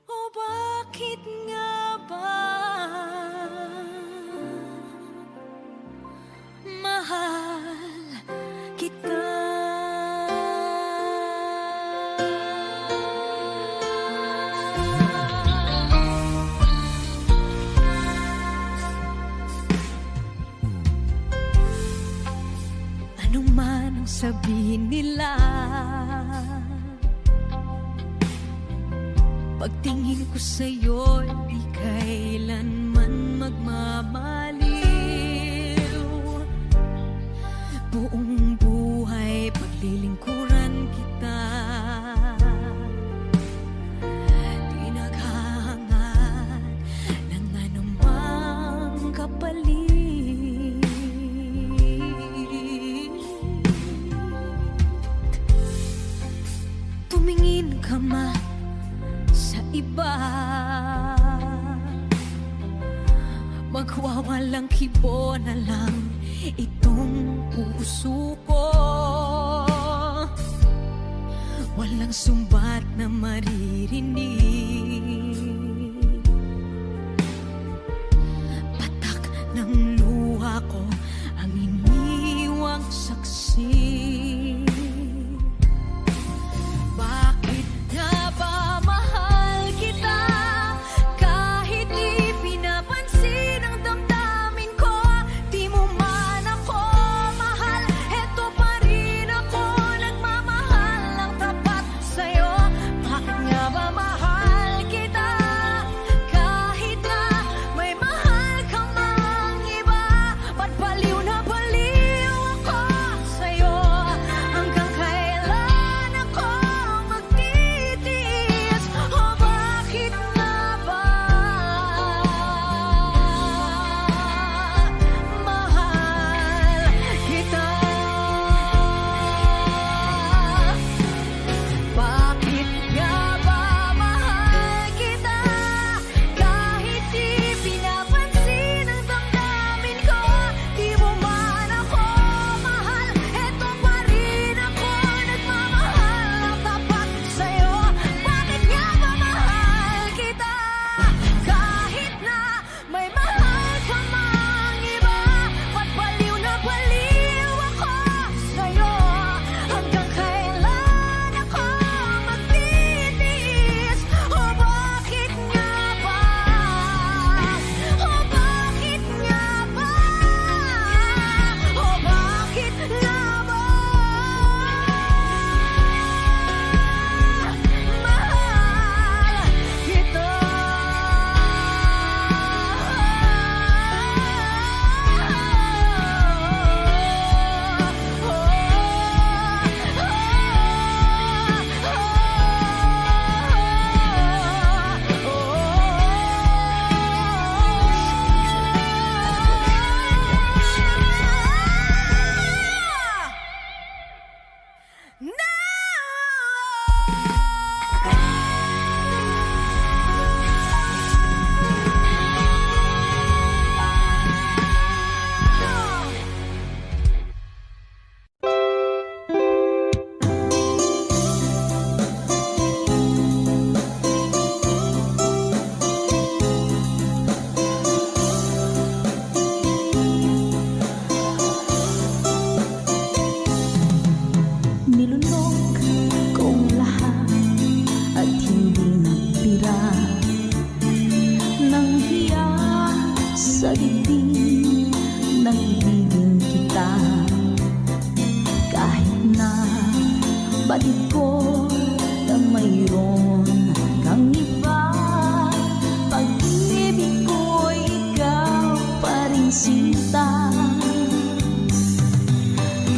O bakit nga ba mahal kita? Anong man ang sabihin nila, pagtingin ko sa'yo, di kailanman magmamaliw. Buong buhay paglilingkuran kita, di naghahangad ng anumang kapalit. Tumingin ka man sa iba, magwawalang kibo na lang itong puso ko. Walang sumbat na maririnig, patak ng luha ko ang iniwang saksi. Bakit nga ba mahal kita kahit di pinapansin ang damdamin ko? Di mo man ako mahal, eto pa rin ako nagmamahal ng tapat sa'yo. Bakit nga ba mahal kita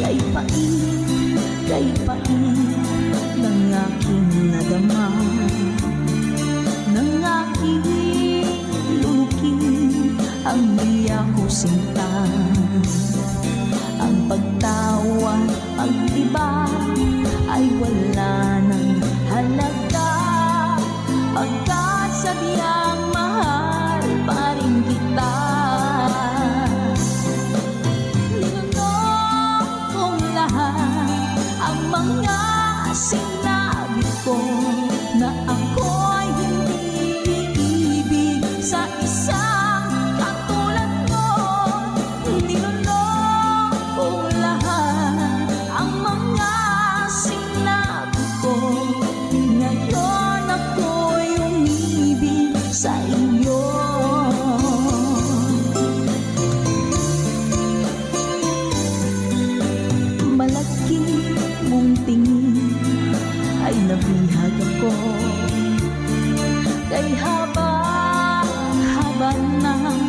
Kay pait ng aking nadama, ng aking lulukin ang milya ko sinta. Ang pagtawa, pag-iba ay wala ng halaga, pagkat sadyang mahal pa rin kita. Ninunong kong lahat ang mga sinabi ko, na ako'y hindi iibig sa isang katulad mo. Ninunong kong lahat ang mga sinabi ko, ngayon ako'y umibig sa iyo. Malaki mong tingin ay nabihag ako, kay haba ng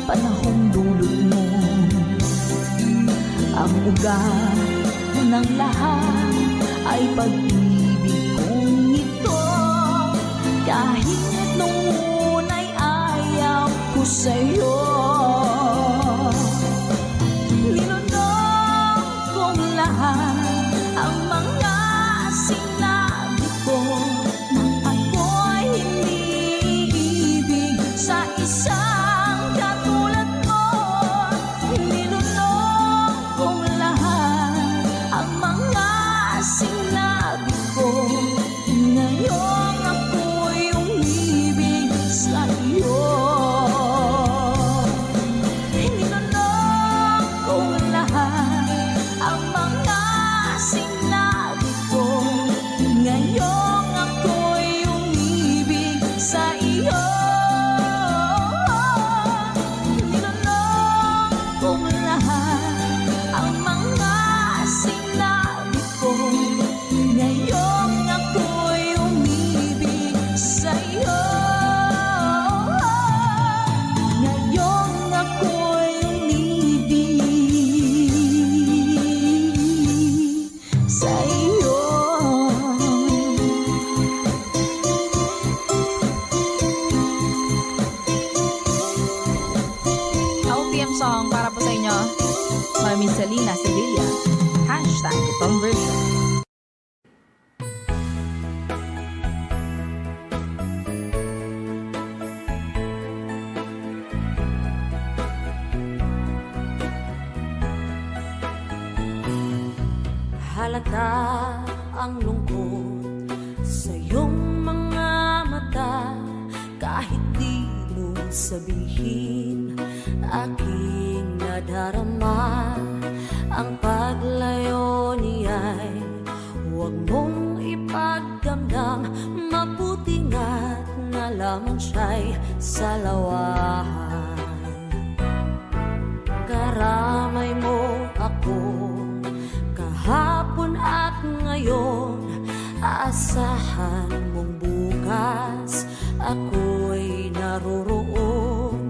panahong dulot mo. Ang ugat ng lahat ay pag-ibig kong ito, kahit nung una'y ayaw ko sa'yo. Ninunong kong lahat ang mga sinabi ko, na ako'y hindi iibig sa isang katulad mo. Ninunong kong lahat ang mga sinabi ko, ngayon ako'y umibig sa iyo. Ninunong kong lahat ang mga sinabi ko, ngayon ako'y umibig sa iyo. Ninunong kong lahat ang mga sinabi ko, ngayon ako'y umibig sa iyo. Ngayon ako'y umibig sa iyo. OPM song para po sa inyo, Mami Selena Sevilla. Hashtag Tom Version. Halata ang lungkot sa iyong mga mata, kahit di mo sabihin, aking nadarama. Ang paglayo niya'y huwag mong ipagdamdam, mabuti nga't na lamang siya'y salawahan. Karamay mo ako kahapon at ngayon, asahan mong bukas ako'y naroroon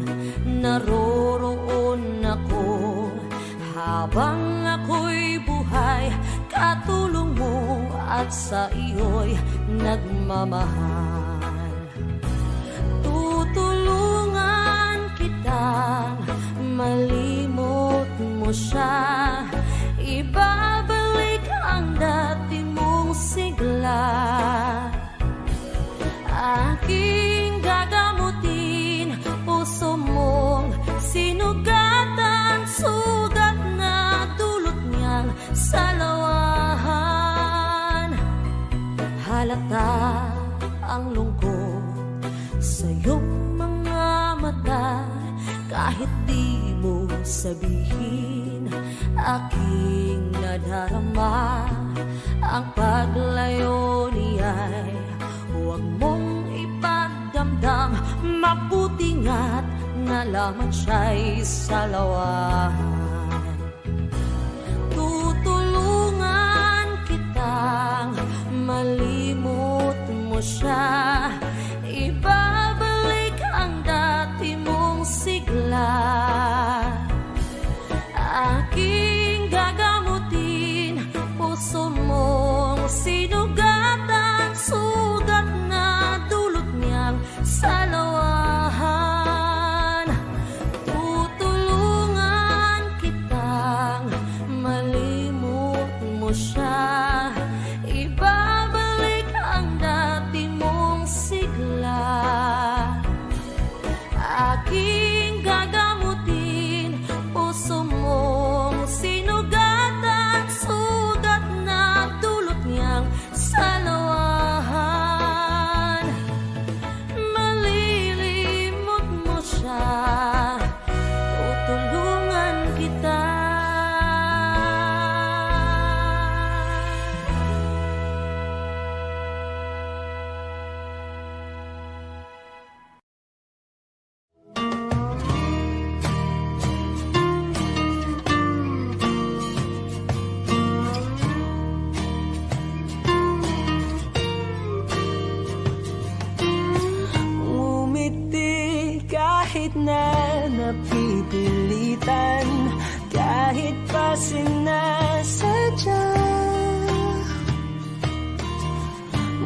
ako. Habang ako'y buhay, katulong mo at sa iyo'y nagmamahal. Tutulungan kitang malimot mo siya, ibabalik ang dati mong sigla. Aking gagamutin puso mong sinugatan, sugat na dulot niyang salawahan. Halata ang lungkot sa iyong mga mata, kahit di mo sabihin, aking nadarama. Ang paglayo niya'y huwag mong ipagdamdam, mabuti nga't na lamang siya'y salawahan. Tutulungan kitang malimot mo siya, ibabalik ang dati mong sigla. Aking gagamutin siya, ibabalik ang dati mong sigla. Aking gagamutin, puso mong sinugatan, sugat na dulot niyang salawahan. Malilimot mo siya, tutulungan kita. Kahit na napipilitan, kahit pa sinasadya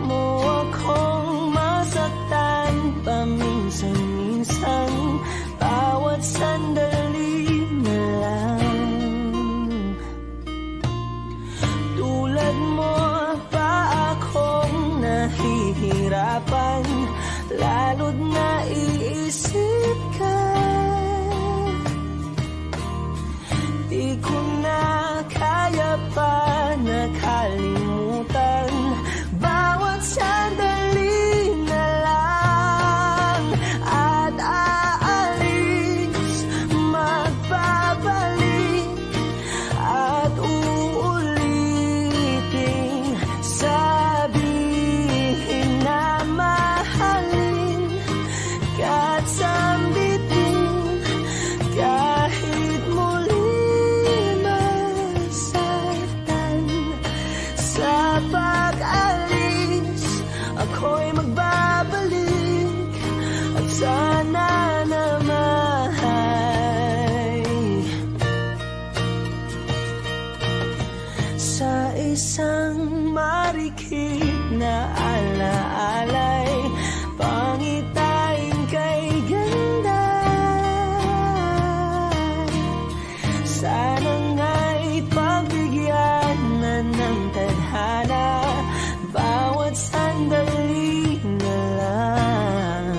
mo akong masaktan paminsan-minsan, bawat sandali na lang. Tulad mo pa akong nahihirapan, lalo't naiisip ka. Di ko na kaya pa nakalimutan, bawat sandali na lang. At aalis, magbabalik, at uulitin, sabihin na mahalin at sambitin, kahit muli masaktan. Sa pag-alis, ako'y magbabalik, at sana naman sa isang marikit na alaalay, pangitain kay ganda. Sana nga'y pagbigyan na ng tadhana, bawat sandali na lang.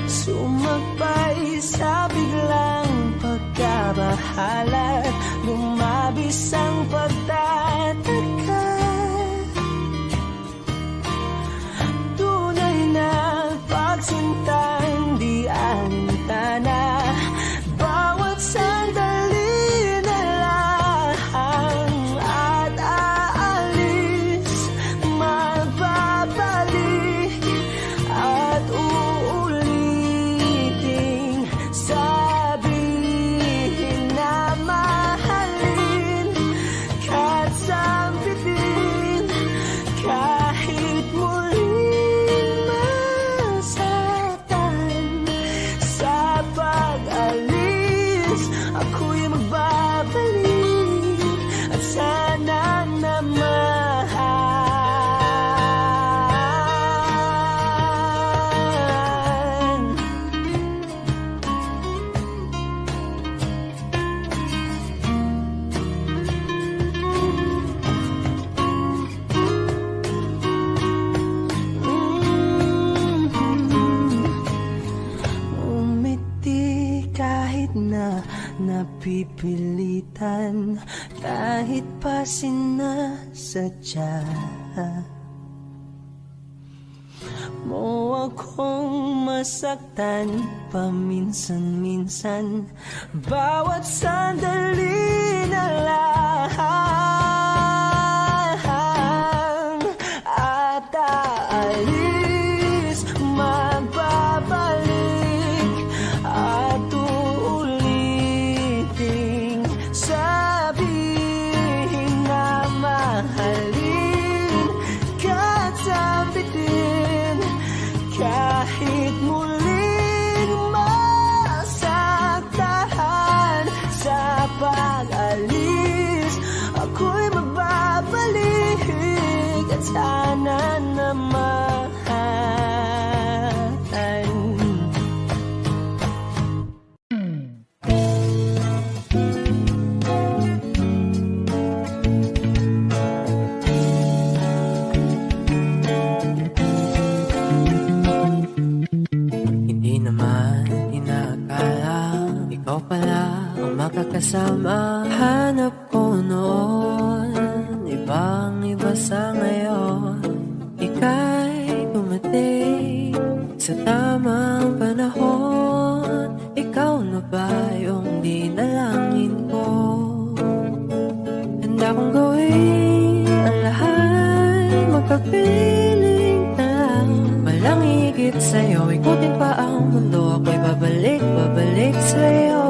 Sumakbay sa biglang pagkabahala, lumabis ang pagtataka. Tunay na pagsintang di alintana, bawat sandali na lang. At aalis, magbabalik, at uulitin, sabihin na mahalin, kahit sambitin, kahit muling masaktan. Sa pag-alis, ako'y magbabalik, at sana naman umiti kahit na napipilitan, kahit pa sinasadya mo akong masaktan paminsan-minsan, bawat sandali na lang. At aalis, magbabalik, at uulitin, sabihin na mahalin, kahit sambitin, kahit muling masaktan. Sa mahanap ko noon, ibang iba sa ngayon. Ika'y dumating sa tamang panahon. Ikaw na ba yung dinalangin ko? Handa kong gawin ang lahat, magkapiling na lang. Walang higit sa'yo, ikutin pa ang mundo. Ako'y babalik, babalik sa'yo.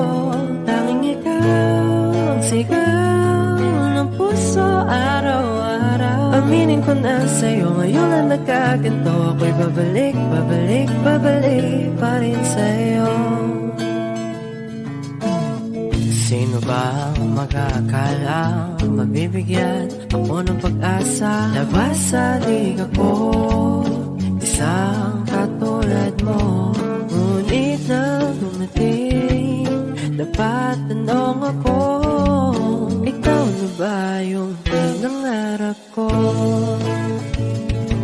Tanging ikaw ang sigaw ng puso araw-araw. Aminin ko na sa'yo, ngayon na nagkaganto. Ako'y babalik, babalik, babalik pa rin sa'yo. Sino ba ang mag-aakala mabibigyan ako ng pag-asa? Labas sa liga ko, isang katulad mo. Ngunit na dumating, dapat tanong ako, ikaw na ba yung pinangarap ko?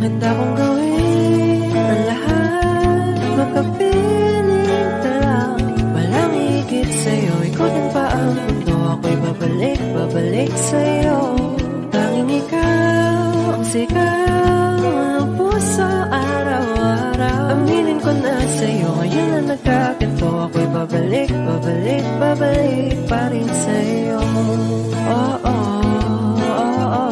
Handa kong gawin ang lahat, magkapiling ka lang. Walang higit sa'yo, ikutin pa ang mundo. Ako'y babalik, babalik sa'yo. Tanging ikaw ang sigaw ng puso araw-araw. Aminin ko na sa'yo, ngayon na nagkaganto. Ako'y babalik, babalik, babalik pa rin sa'yo. Oh, oh, oh, oh.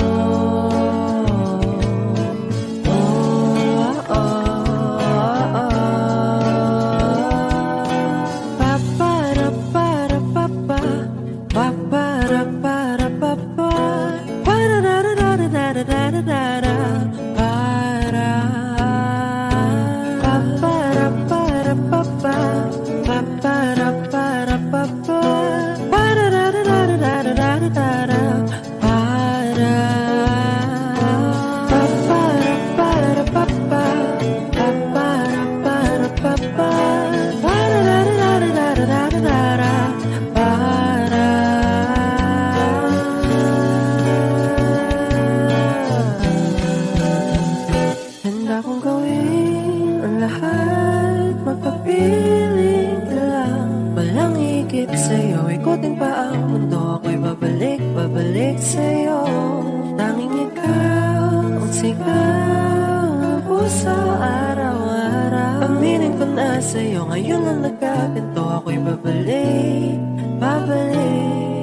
Sa'yo, ngayon na nagkaganto. Ako'y babalik, babalik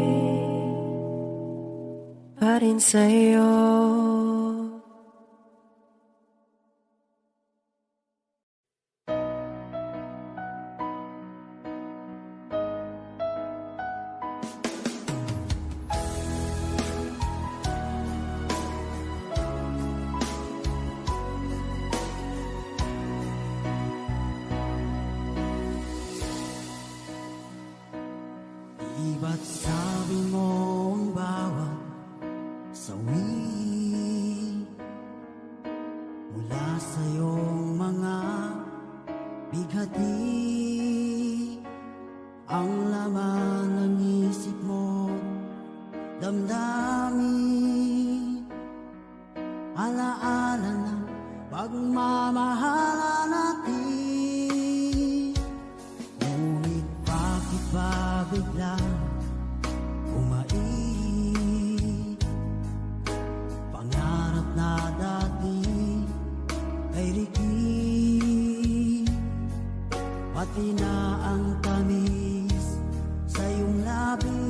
pa rin sa'yo. Ba't sabi mo ang bawat sawi mula sa iyong mga bighati, ang laman ng isip mo, damdamin, alaala ng pagmamahala natin. Ngunit bakit ba biglang pangarap na dati ay riki, pati na ang tamis sa iyong labi,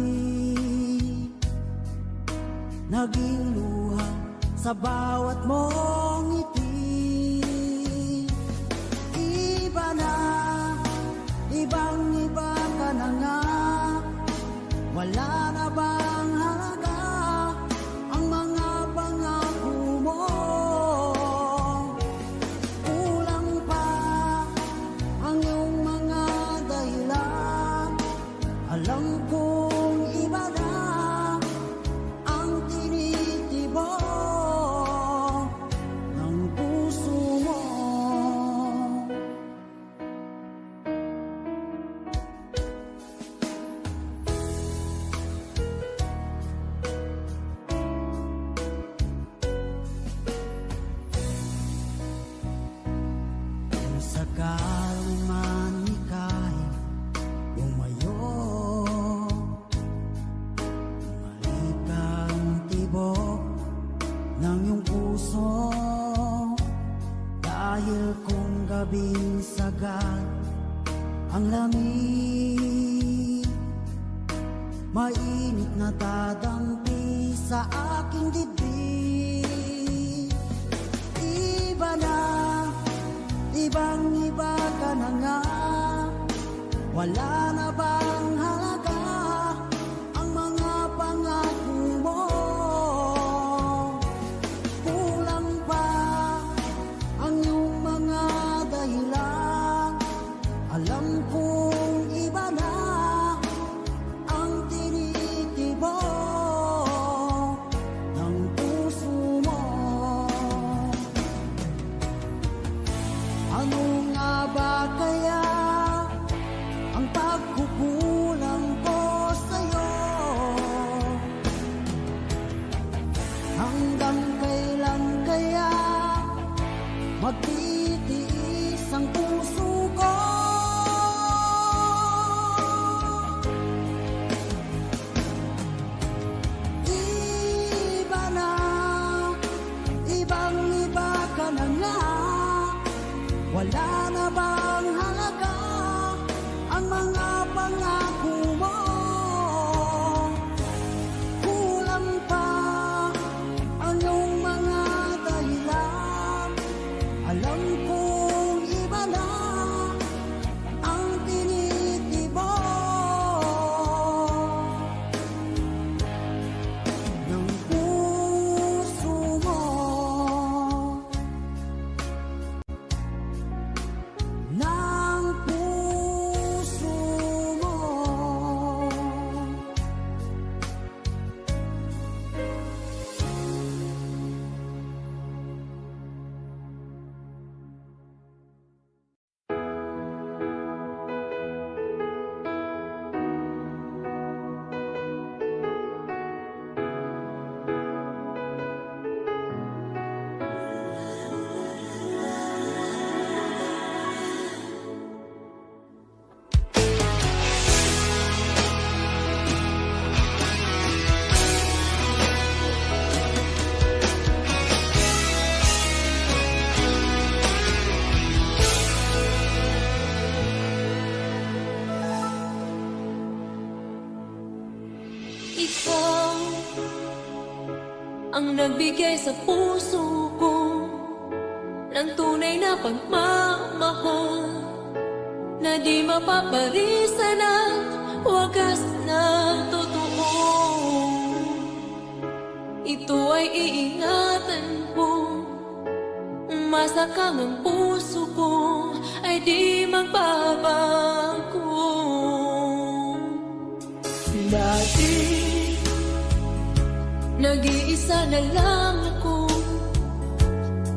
naging luha sa bawat mong ngiti. Iba na, ibang-iba ka na nga, wala na bang halaga ang mga pangako mo? Kulang pa ang iyong mga dahilan. Alam kong iba na ang tinitibok ng puso mo. gabing sagad ang lamig, mainit na dadampi sa aking dibdib. Iba na, ibang-iba ka na nga, wala na bang halaga ang mga pangako mo? Kulang pa ang iyong mga dahilan, alam kong iba na ang tinitibok ng puso mo. Ano nga ba kaya ang pagkukulang ko sa'yo? Hanggang kailan kaya magtitiis ang puso ko? Iba na, ibang-iba ka na nga, wala na bang halaga ang mga pangako mo? Kulang pa ang iyong mga dahilan, alam kong iba na ang tinitibok ng puso mo. Ng puso mo. Ikaw ang nagbigay sa puso ko ng tunay na pagmamahal na di mapaparisan at wagas na totoo. Ito ay iingatan ko, masakang ang puso ko ay di magbabago. Dati nag-iisa na lang ako,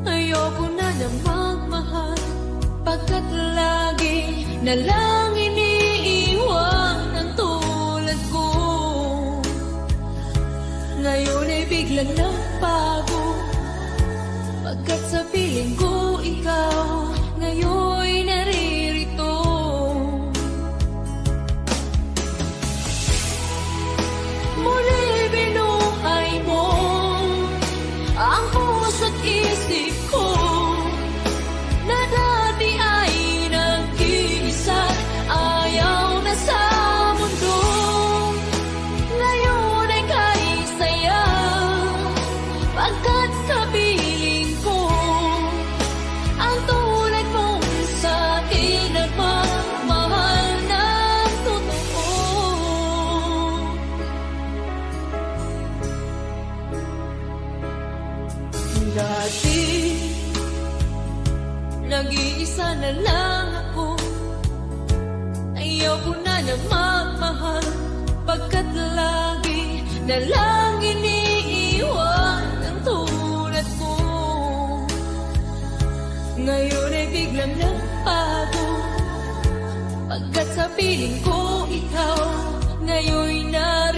ayoko na na magmahal, pagkat lagi na lang iniiwan ang tulad ko. Ngayon ay biglang nagbago, pagkat sa piling ko ikaw ngayon naririto. Muli binuhay mo ang puso't isip ko na dati ay nag-iisa, ayaw na sa mundo. Ngayon ay kay saya, pagkat sa piling ko ang tulad mong sa'kin nagmamahal ng totoo. dati nag-iisa na lang ako, ayaw ko na na magmahal, pagkat lagi na lang iniiwan ang tulad ko. Ngayon ay biglang nagbago, pagkat sa piling ko ikaw ngayon narito.